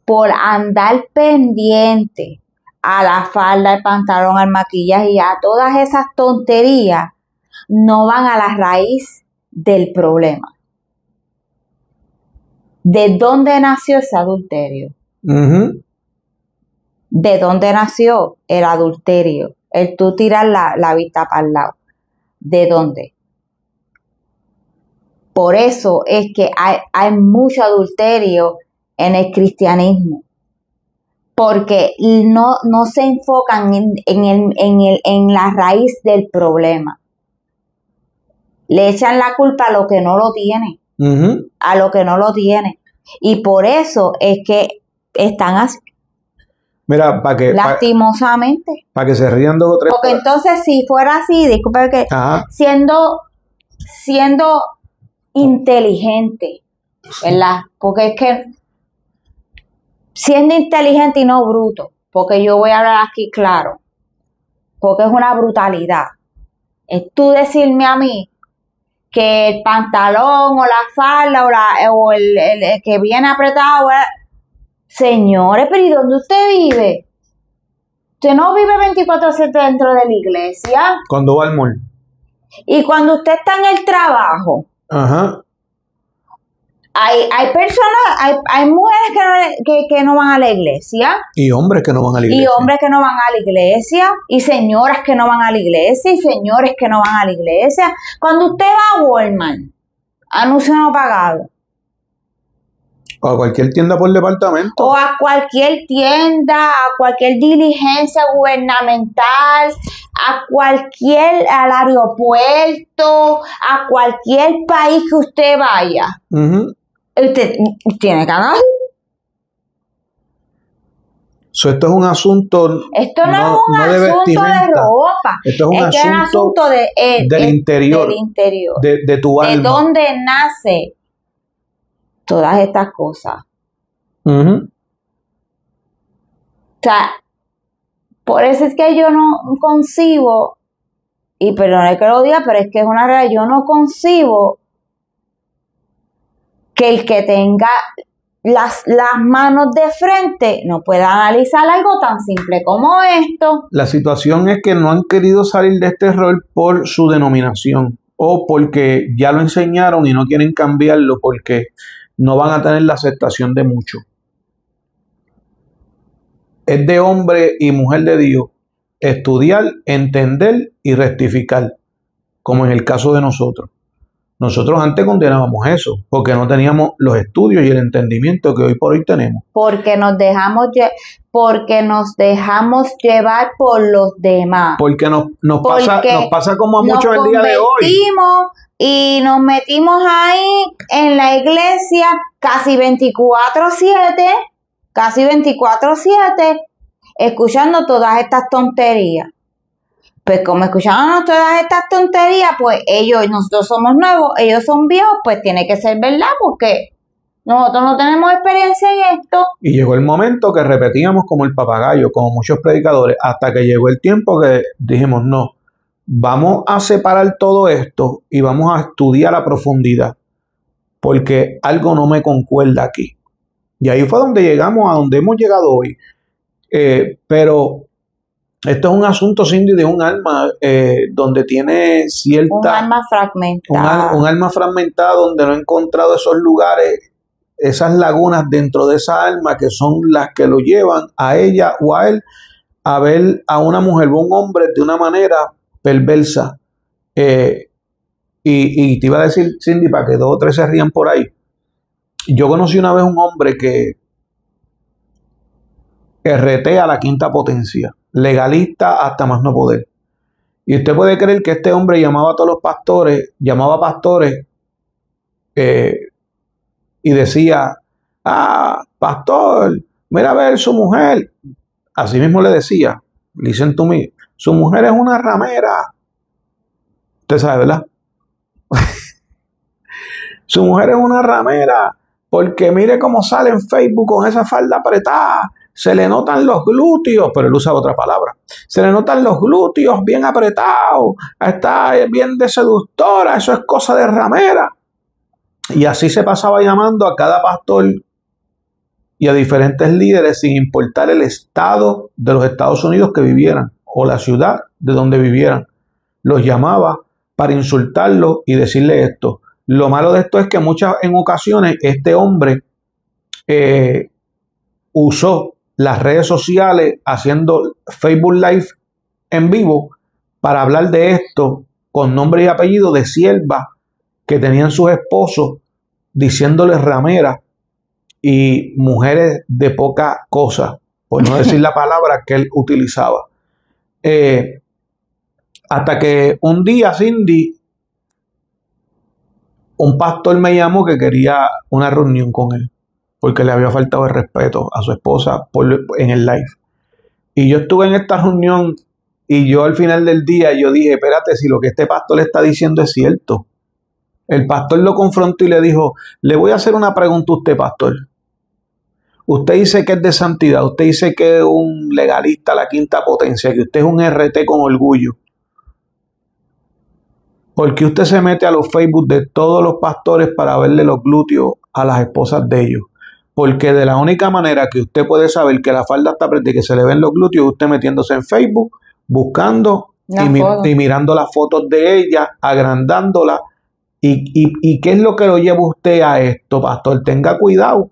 por andar pendiente a la falda, al pantalón, al maquillaje y a todas esas tonterías, no van a la raíz del problema. ¿De dónde nació ese adulterio? Ujú. ¿De dónde nació el adulterio? El tú tirar la vista para el lado. ¿De dónde? Por eso es que hay mucho adulterio en el cristianismo. Porque no se enfocan en la raíz del problema. Le echan la culpa a lo que no lo tiene. Ujú. A lo que no lo tiene. Y por eso es que están así, Mira, para que lastimosamente. se rían dos o tres. Porque entonces si fuera así, disculpe que Ajá. siendo inteligente, ¿verdad? Porque es que siendo inteligente y no bruto, porque yo voy a hablar aquí claro, porque es una brutalidad. Es tú decirme a mí que el pantalón o la falda o el que viene apretado, señores, pero ¿y dónde usted vive? Usted no vive 24/7 dentro de la iglesia. Cuando va al mall. Y cuando usted está en el trabajo, Ajá. hay personas, hay mujeres que no van a la iglesia, Y hombres que no van a la iglesia. y hombres que no van a la iglesia, y señoras que no van a la iglesia, y señores que no van a la iglesia. Cuando usted va a Walmart, anuncio no pagado, O a cualquier tienda por departamento. o a cualquier tienda, a cualquier diligencia gubernamental, al aeropuerto, a cualquier país que usted vaya, Ujú. usted tiene que ganar. Esto es un asunto. Esto no es un no de asunto de vestimenta. ropa. Esto es un que es un asunto del interior. del interior. De tu De alma. dónde nace todas estas cosas. Ujú. O sea, por eso es que yo no concibo, y perdone que lo diga, pero es que es una realidad, yo no concibo que el que tenga las manos de frente no pueda analizar algo tan simple como esto. La situación es que no han querido salir de este rol por su denominación o porque ya lo enseñaron y no quieren cambiarlo porque no van a tener la aceptación de muchos. Es de hombre y mujer de Dios estudiar, entender y rectificar, como en el caso de nosotros. Nosotros antes condenábamos eso, porque no teníamos los estudios y el entendimiento que hoy por hoy tenemos. Porque nos dejamos llevar por los demás. Porque nos Porque pasa como a muchos el día de hoy. convertimos y nos metimos ahí en la iglesia casi 24/7, escuchando todas estas tonterías. Pues como escuchábamos todas estas tonterías, pues nosotros somos nuevos, ellos son viejos, pues tiene que ser verdad, porque nosotros no tenemos experiencia en esto. Y llegó el momento que repetíamos como el papagayo, como muchos predicadores, hasta que llegó el tiempo que dijimos, no, vamos a separar todo esto y vamos a estudiar a profundidad, porque algo no me concuerda aquí. Y ahí fue donde llegamos, a donde hemos llegado hoy. Pero esto es un asunto, Cindy, de un alma donde tiene cierta... Un alma fragmentada. Un alma fragmentada donde no he encontrado esos lugares, esas lagunas dentro de esa alma que son las que lo llevan a ella o a él a ver a una mujer o un hombre de una manera perversa. Y te iba a decir, Cindy, para que 2 o 3 se rían por ahí. Yo conocí una vez un hombre que RT a la quinta potencia, legalista hasta más no poder. Y usted puede creer que este hombre llamaba a todos los pastores, llamaba a pastores y decía, pastor, mira a ver su mujer. Así mismo le decía, listen to me, su mujer es una ramera. Usted sabe, ¿verdad? Su mujer es una ramera, porque mire cómo sale en Facebook con esa falda apretada. Se le notan los glúteos, pero él usa otra palabra. Se le notan los glúteos bien apretados. Está bien de seductora. Eso es cosa de ramera. Y así se pasaba llamando a cada pastor y a diferentes líderes sin importar el estado de los Estados Unidos que vivieran o la ciudad de donde vivieran. Los llamaba para insultarlos y decirle esto. Lo malo de esto es que en ocasiones este hombre usó las redes sociales haciendo Facebook Live en vivo para hablar de esto con nombre y apellido de siervas que tenían sus esposos, diciéndoles rameras y mujeres de poca cosa, por no decir la palabra que él utilizaba. Hasta que un día, Cindy, un pastor me llamó que quería una reunión con él, porque le había faltado el respeto a su esposa en el live. Y yo estuve en esta reunión y yo al final del día yo dije, espérate, si lo que este pastor le está diciendo es cierto. El pastor lo confrontó y le dijo, le voy a hacer una pregunta a usted, pastor. Usted dice que es de santidad, usted dice que es un legalista a la quinta potencia, que usted es un RT con orgullo. ¿Por qué usted se mete a los Facebook de todos los pastores para verle los glúteos a las esposas de ellos? Porque de la única manera que usted puede saber que la falda está apretada y que se le ven los glúteos es usted metiéndose en Facebook, buscando y mirando las fotos de ella, agrandándola. ¿Y qué es lo que lo lleva usted a esto, pastor? Tenga cuidado.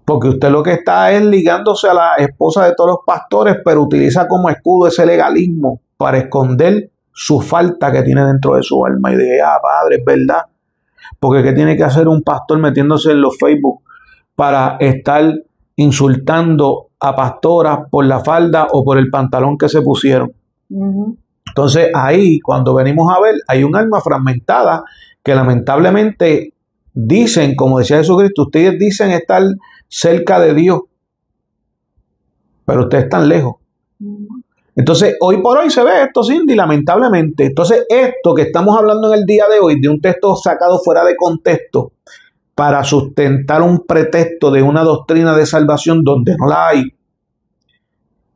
Porque usted lo que está es ligándose a la esposa de todos los pastores, pero utiliza como escudo ese legalismo para esconder su falta que tiene dentro de su alma. Y dije, padre, es verdad. Porque ¿qué tiene que hacer un pastor metiéndose en los Facebook para estar insultando a pastoras por la falda o por el pantalón que se pusieron? Uh-huh. Entonces ahí, cuando venimos a ver, hay un alma fragmentada que lamentablemente dicen, como decía Jesucristo, ustedes dicen estar cerca de Dios, pero ustedes están lejos. Uh-huh. Entonces, hoy por hoy se ve esto, Cindy, lamentablemente. Entonces, esto que estamos hablando en el día de hoy, de un texto sacado fuera de contexto, para sustentar un pretexto de una doctrina de salvación donde no la hay,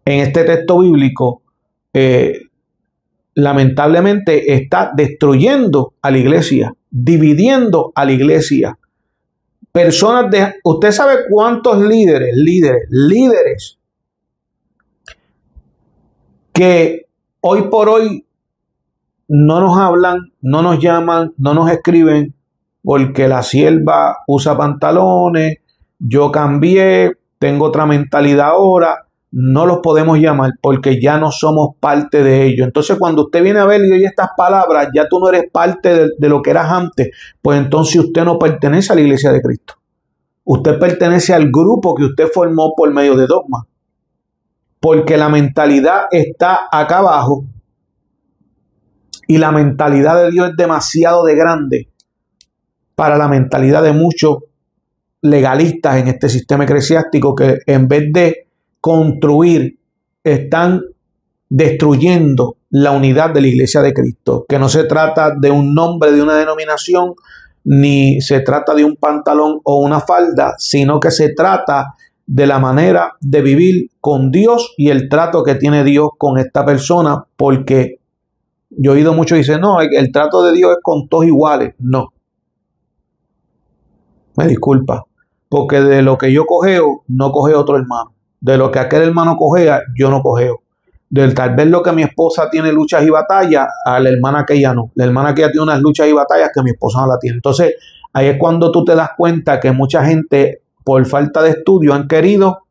en este texto bíblico, lamentablemente está destruyendo a la iglesia, dividiendo a la iglesia. Personas de... ¿Usted sabe cuántos líderes que hoy por hoy no nos hablan, no nos llaman, no nos escriben porque la sierva usa pantalones, yo cambié, tengo otra mentalidad ahora, no los podemos llamar porque ya no somos parte de ellos. Entonces, cuando usted viene a ver y oye estas palabras, ya tú no eres parte de lo que eras antes, pues entonces usted no pertenece a la iglesia de Cristo. Usted pertenece al grupo que usted formó por medio de dogma. Porque la mentalidad está acá abajo y la mentalidad de Dios es demasiado de grande para la mentalidad de muchos legalistas en este sistema eclesiástico que en vez de construir están destruyendo la unidad de la iglesia de Cristo, que no se trata de un nombre de una denominación ni se trata de un pantalón o una falda, sino que se trata de la manera de vivir con Dios y el trato que tiene Dios con esta persona, porque yo he oído mucho y dicen, no, el trato de Dios es con todos iguales. No, me disculpa, porque de lo que yo cojeo, no coge otro hermano. De lo que aquel hermano cojea, yo no cojeo. Del tal vez lo que mi esposa tiene luchas y batallas, a la hermana que ella no. La hermana que ella tiene unas luchas y batallas que mi esposa no la tiene. Entonces, ahí es cuando tú te das cuenta que mucha gente, por falta de estudio, han querido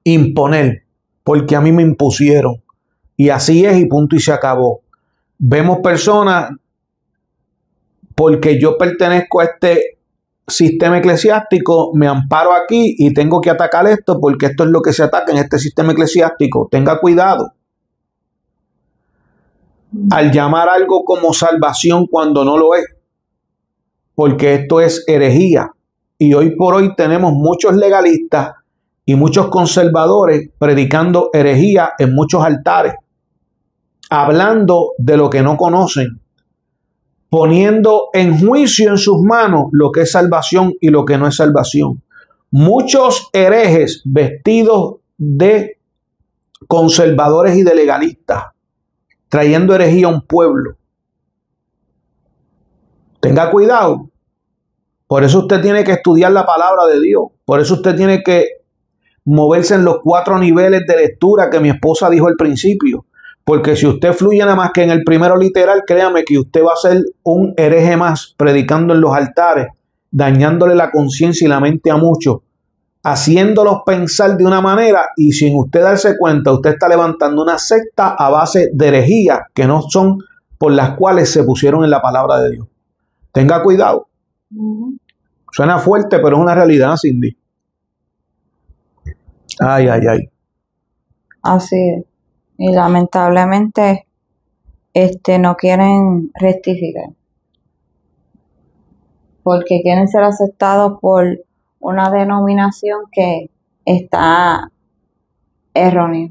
imponer, porque a mí me impusieron. Y así es y punto y se acabó. Vemos personas, porque yo pertenezco a este sistema eclesiástico, me amparo aquí y tengo que atacar esto porque esto es lo que se ataca en este sistema eclesiástico. Tenga cuidado al llamar algo como salvación cuando no lo es, porque esto es herejía. Y hoy por hoy tenemos muchos legalistas y muchos conservadores predicando herejía en muchos altares, hablando de lo que no conocen, poniendo en juicio en sus manos lo que es salvación y lo que no es salvación. Muchos herejes vestidos de conservadores y de legalistas, trayendo herejía a un pueblo. Tenga cuidado. Por eso usted tiene que estudiar la palabra de Dios. Por eso usted tiene que moverse en los 4 niveles de lectura que mi esposa dijo al principio. Porque si usted fluye nada más que en el primero literal, créame que usted va a ser un hereje más, predicando en los altares, dañándole la conciencia y la mente a muchos, haciéndolos pensar de una manera y sin usted darse cuenta, usted está levantando una secta a base de herejía que no son por las cuales se pusieron en la palabra de Dios. Tenga cuidado. Suena fuerte, pero es una realidad, Cindy. Ay, ay, ay. Así es. Y lamentablemente no quieren rectificar. Porque quieren ser aceptados por una denominación que está errónea.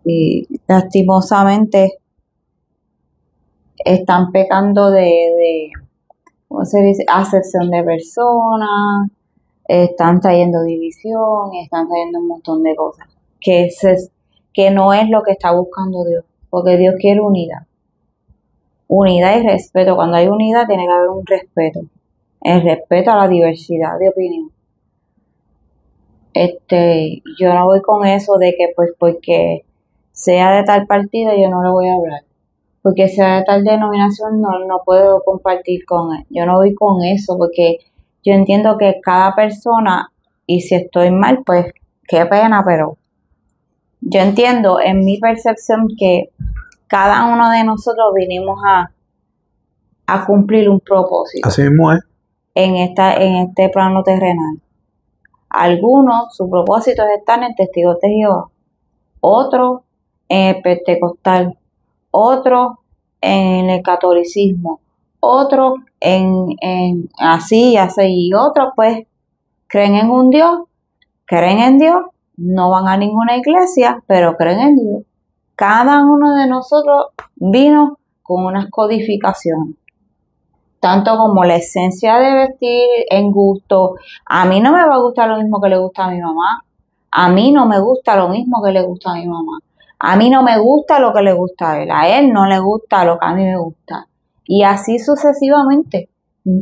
Y lastimosamente están pecando de ¿cómo se dice? Acepción de personas, están trayendo división, están trayendo un montón de cosas que no es lo que está buscando Dios, porque Dios quiere unidad. Unidad y respeto. Cuando hay unidad tiene que haber un respeto. El respeto a la diversidad de opinión. Yo no voy con eso de que pues porque sea de tal partido yo no le voy a hablar. Porque sea de tal denominación no puedo compartir con él. Yo no voy con eso porque yo entiendo que cada persona, y si estoy mal, pues qué pena, pero yo entiendo en mi percepción que cada uno de nosotros vinimos a cumplir un propósito. Así mismo es. En este plano terrenal. Algunos, su propósito es estar en Testigos de Jehová. Otros en el Pentecostal. Otros en el catolicismo. Otros en así, y otros pues creen en un Dios, creen en Dios, no van a ninguna iglesia, pero creen en Dios. Cada uno de nosotros vino con unas codificaciones. Tanto como la esencia de vestir en gusto. A mí no me va a gustar lo mismo que le gusta a mi mamá. A mí no me gusta lo mismo que le gusta a mi mamá. A mí no me gusta lo que le gusta a él. A él no le gusta lo que a mí me gusta. Y así sucesivamente.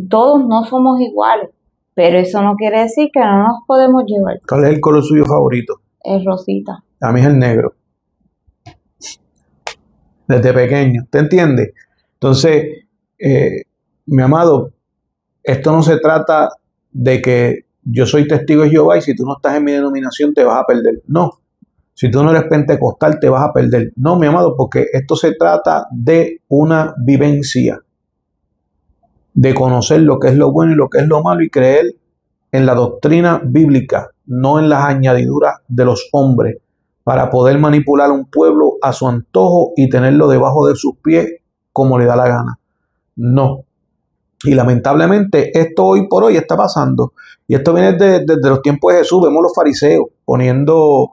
Todos no somos iguales. Pero eso no quiere decir que no nos podemos llevar. ¿Cuál es el color suyo favorito? Es rosita. A mí es el negro. Desde pequeño. ¿Te entiendes? Entonces, mi amado, esto no se trata de que yo soy testigo de Jehová y si tú no estás en mi denominación te vas a perder. No. Si tú no eres pentecostal, te vas a perder. No, mi amado, porque esto se trata de una vivencia, de conocer lo que es lo bueno y lo que es lo malo y creer en la doctrina bíblica, no en las añadiduras de los hombres, para poder manipular a un pueblo a su antojo y tenerlo debajo de sus pies como le da la gana. No. Y lamentablemente esto hoy por hoy está pasando. Y esto viene desde los tiempos de Jesús. Vemos los fariseos poniendo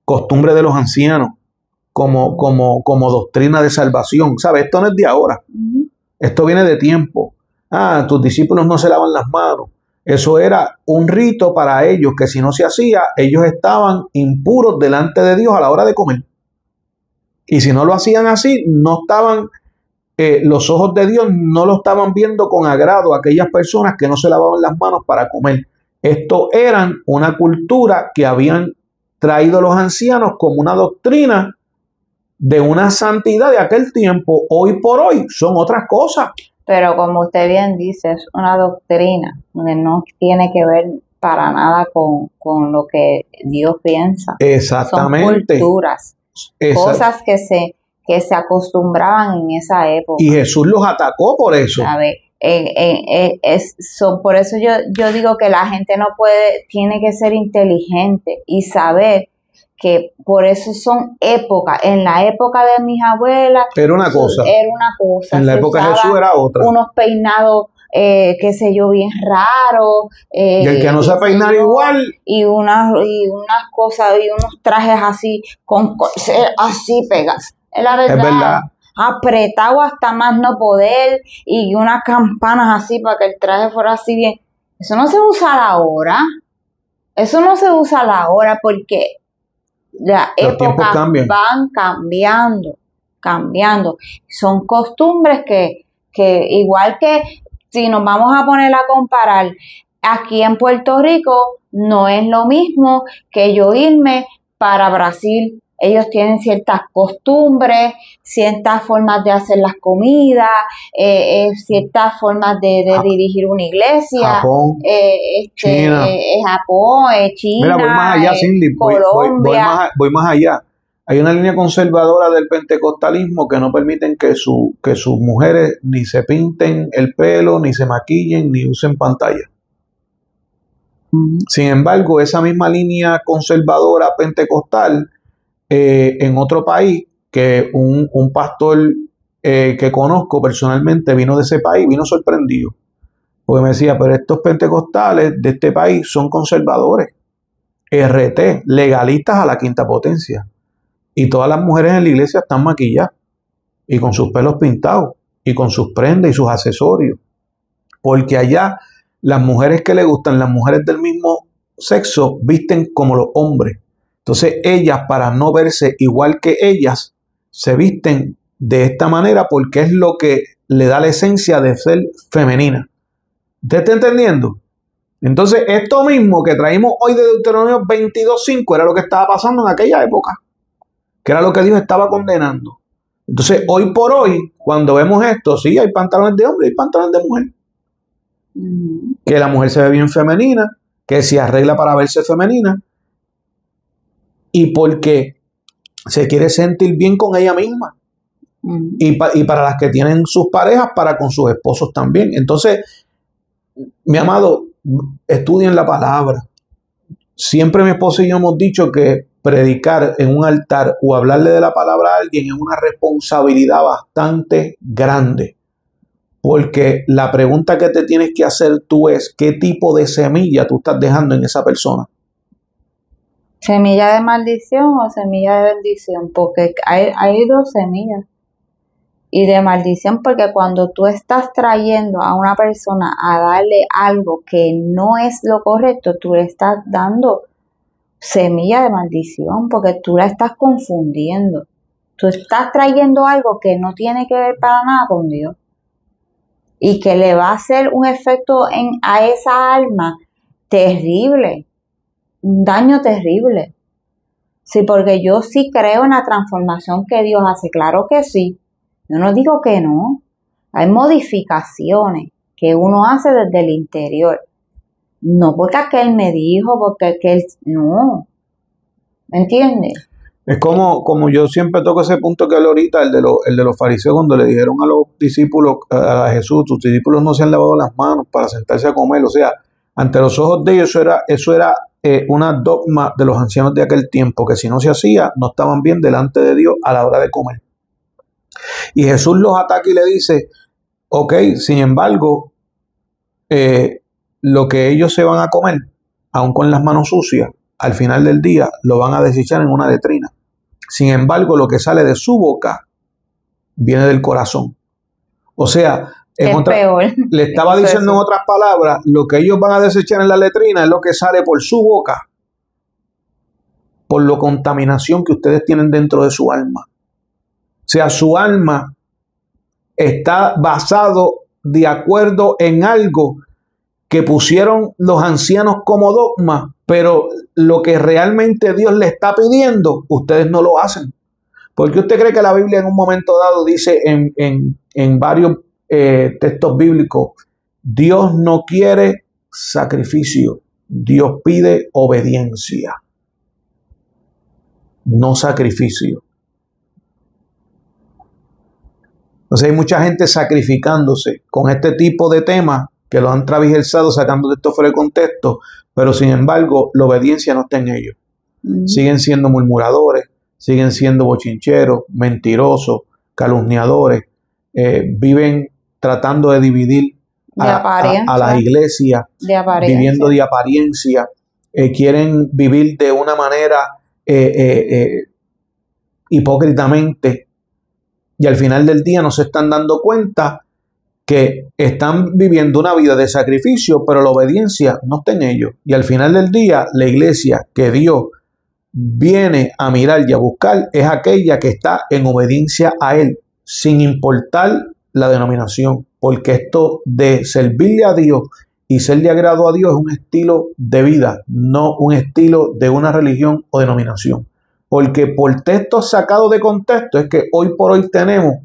costumbre de los ancianos como doctrina de salvación. ¿Sabes? Esto no es de ahora. Esto viene de tiempo. Tus discípulos no se lavan las manos. Eso era un rito para ellos, que si no se hacía, ellos estaban impuros delante de Dios a la hora de comer. Y si no lo hacían así, no estaban, los ojos de Dios no lo estaban viendo con agrado a aquellas personas que no se lavaban las manos para comer. Esto eran una cultura que habían traído los ancianos como una doctrina de una santidad de aquel tiempo. Hoy por hoy son otras cosas. Pero como usted bien dice, es una doctrina que no tiene que ver para nada con lo que Dios piensa. Exactamente. Son culturas, cosas que se acostumbraban en esa época. Y Jesús los atacó por eso. ¿Sabe? Por eso yo digo que la gente tiene que ser inteligente y saber que por eso son épocas. En la época de mis abuelas era una cosa. En la época de Jesús era otra. Unos peinados, qué sé yo, bien raros. Y el que no se peinar igual. Y unas cosas, y unos trajes así, así pegas. Es la verdad. Es verdad. Apretado hasta más no poder y unas campanas así para que el traje fuera así bien. Eso no se usa ahora. Eso no se usa ahora porque las épocas van cambiando. Son costumbres que igual que si nos vamos a poner a comparar, aquí en Puerto Rico no es lo mismo que yo irme para Brasil. Ellos tienen ciertas costumbres, ciertas formas de hacer las comidas, ciertas formas de dirigir una iglesia. Japón, China. Japón, China, mira, voy más allá, Cindy, Colombia. voy más allá. Hay una línea conservadora del pentecostalismo que no permiten que sus mujeres ni se pinten el pelo, ni se maquillen, ni usen pantalla. Sin embargo, esa misma línea conservadora pentecostal, en otro país, que un pastor que conozco personalmente vino de ese país, vino sorprendido, porque me decía, pero estos pentecostales de este país son conservadores, RT, legalistas a la quinta potencia, y todas las mujeres en la iglesia están maquilladas, y con sus pelos pintados, y con sus prendas y sus accesorios, porque allá las mujeres que le gustan, las mujeres del mismo sexo, visten como los hombres. Entonces ellas, para no verse igual que ellas, se visten de esta manera porque es lo que le da la esencia de ser femenina. ¿Usted está entendiendo? Entonces esto mismo que traímos hoy de Deuteronomio 22:5 era lo que estaba pasando en aquella época, que era lo que Dios estaba condenando. Entonces hoy por hoy, cuando vemos esto, sí, hay pantalones de hombre y pantalones de mujer. Que la mujer se ve bien femenina, que se arregla para verse femenina, y porque se quiere sentir bien con ella misma. Y para las que tienen sus parejas, para con sus esposos también. Entonces, mi amado, estudien la palabra. Siempre mi esposo y yo hemos dicho que predicar en un altar o hablarle de la palabra a alguien es una responsabilidad bastante grande. Porque la pregunta que te tienes que hacer tú es, ¿qué tipo de semilla tú estás dejando en esa persona? ¿Semilla de maldición o semilla de bendición? Porque hay dos semillas. Y de maldición porque cuando tú estás trayendo a una persona a darle algo que no es lo correcto, tú le estás dando semilla de maldición porque tú la estás confundiendo. Tú estás trayendo algo que no tiene que ver para nada con Dios y que le va a hacer un efecto a esa alma terrible. Un daño terrible. Sí, porque yo sí creo en la transformación que Dios hace. Claro que sí. Yo no digo que no. Hay modificaciones que uno hace desde el interior. No porque aquel me dijo, porque aquel... No. ¿Me entiendes? Es como yo siempre toco ese punto que hablé ahorita, el de los fariseos, cuando le dijeron a los discípulos, a Jesús, tus discípulos no se han lavado las manos para sentarse a comer. O sea, ante los ojos de ellos eso era una dogma de los ancianos de aquel tiempo, que si no se hacía, no estaban bien delante de Dios a la hora de comer. Y Jesús los ataca y le dice, ok, sin embargo, lo que ellos se van a comer, aun con las manos sucias, al final del día lo van a desechar en una letrina. Sin embargo, lo que sale de su boca viene del corazón. O sea, le estaba diciendo en otras palabras, lo que ellos van a desechar en la letrina es lo que sale por su boca, por la contaminación que ustedes tienen dentro de su alma. O sea, su alma está basado de acuerdo en algo que pusieron los ancianos como dogma, pero lo que realmente Dios le está pidiendo, ustedes no lo hacen. ¿Por qué usted cree que la Biblia en un momento dado dice en varios textos bíblicos, Dios no quiere sacrificio, Dios pide obediencia, no sacrificio? Entonces hay mucha gente sacrificándose con este tipo de temas que lo han travijersado sacando de esto fuera de contexto, pero sin embargo la obediencia no está en ellos. Siguen siendo murmuradores, siguen siendo bochincheros, mentirosos, calumniadores, viven tratando de dividir a la iglesia, viviendo de apariencia, quieren vivir de una manera hipócritamente, y al final del día no se están dando cuenta que están viviendo una vida de sacrificio, pero la obediencia no está en ellos. Y al final del día, la iglesia que Dios viene a mirar y a buscar es aquella que está en obediencia a Él, sin importar la denominación, porque esto de servirle a Dios y ser de agrado a Dios es un estilo de vida, no un estilo de una religión o denominación. Porque por textos sacados de contexto es que hoy por hoy tenemos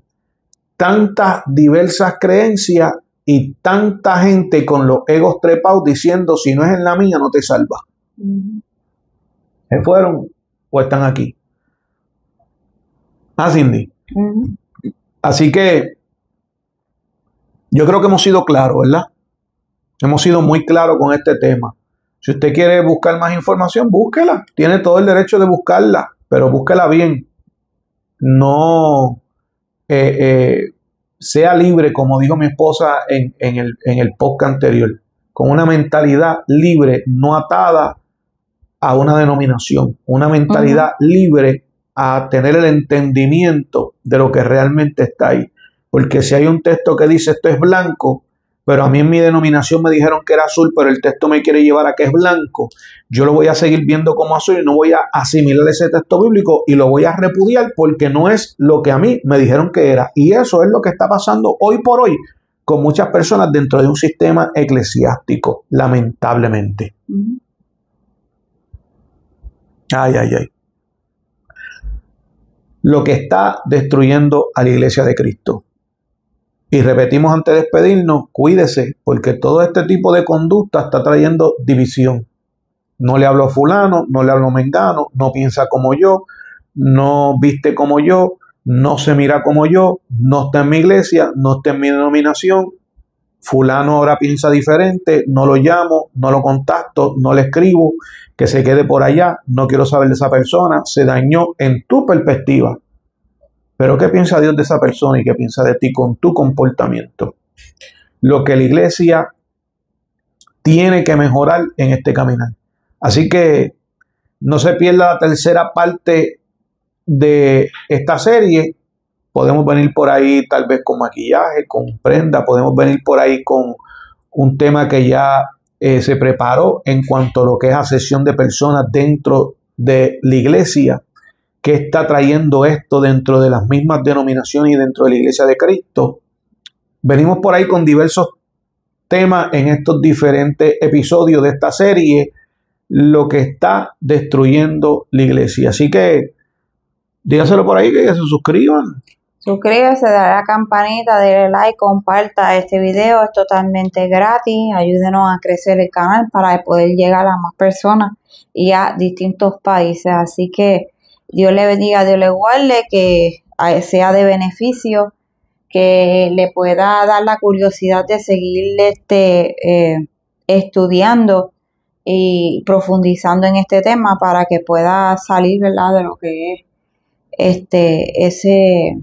tantas diversas creencias y tanta gente con los egos trepados diciendo, si no es en la mía no te salva. ¿Se fueron o están aquí? Cindy. Así que yo creo que hemos sido claros, ¿verdad? Hemos sido muy claros con este tema. Si usted quiere buscar más información, búsquela. Tiene todo el derecho de buscarla, pero búsquela bien. No sea libre, como dijo mi esposa en el podcast anterior, con una mentalidad libre, no atada a una denominación, una mentalidad libre a tener el entendimiento de lo que realmente está ahí. Porque si hay un texto que dice esto es blanco, pero a mí en mi denominación me dijeron que era azul, pero el texto me quiere llevar a que es blanco, yo lo voy a seguir viendo como azul y no voy a asimilar ese texto bíblico y lo voy a repudiar porque no es lo que a mí me dijeron que era. Y eso es lo que está pasando hoy por hoy con muchas personas dentro de un sistema eclesiástico, lamentablemente. Ay. Lo que está destruyendo a la iglesia de Cristo. Y repetimos antes de despedirnos, cuídese, porque todo este tipo de conducta está trayendo división. No le hablo a fulano, no le hablo a mengano, no piensa como yo, no viste como yo, no se mira como yo, no está en mi iglesia, no está en mi denominación. Fulano ahora piensa diferente, no lo llamo, no lo contacto, no le escribo, que se quede por allá, no quiero saber de esa persona, se dañó en tu perspectiva. Pero ¿qué piensa Dios de esa persona y qué piensa de ti con tu comportamiento? Lo que la iglesia tiene que mejorar en este caminar. Así que no se pierda la tercera parte de esta serie. Podemos venir por ahí tal vez con maquillaje, con prenda, podemos venir por ahí con un tema que ya se preparó en cuanto a lo que es asesión de personas dentro de la iglesia. ¿Qué está trayendo esto dentro de las mismas denominaciones y dentro de la iglesia de Cristo? Venimos por ahí con diversos temas en estos diferentes episodios de esta serie, lo que está destruyendo la iglesia. Así que dígaselo por ahí, que se suscriban, Suscríbase, dale a la campanita, dale like, comparta este video, es totalmente gratis. Ayúdenos a crecer el canal para poder llegar a más personas y a distintos países. Así que Dios le bendiga, Dios le guarde, que sea de beneficio, que le pueda dar la curiosidad de seguir estudiando y profundizando en este tema para que pueda salir, ¿verdad?, de lo que es ese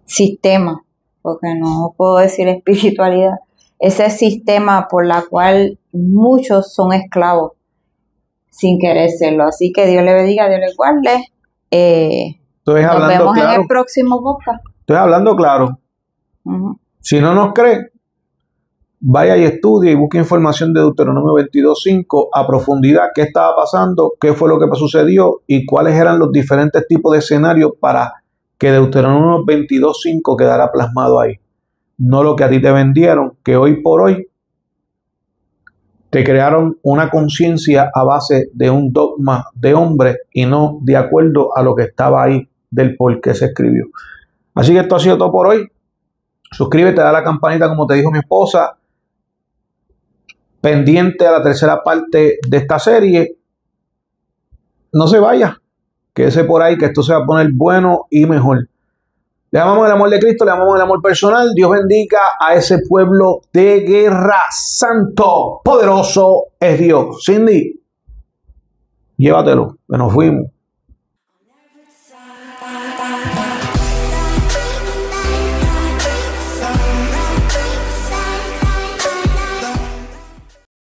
sistema, porque no puedo decir espiritualidad, ese sistema por la cual muchos son esclavos sin querer serlo. Así que Dios le bendiga, Dios le guarde. Nos vemos claro en el próximo podcast. Estoy hablando claro. Si no nos cree, vaya y estudie y busque información de Deuteronomio 22:5 a profundidad, qué estaba pasando, qué fue lo que sucedió y cuáles eran los diferentes tipos de escenarios para que Deuteronomio 22:5 quedara plasmado ahí. No lo que a ti te vendieron, que hoy por hoy te crearon una conciencia a base de un dogma de hombre y no de acuerdo a lo que estaba ahí del por qué se escribió. Así que esto ha sido todo por hoy. Suscríbete, da la campanita como te dijo mi esposa. Pendiente a la tercera parte de esta serie. No se vaya. Quédese por ahí que esto se va a poner bueno y mejor. Le amamos el amor de Cristo, le amamos el amor personal. Dios bendiga a ese pueblo de guerra. Santo, poderoso es Dios. Cindy, llévatelo, que nos fuimos.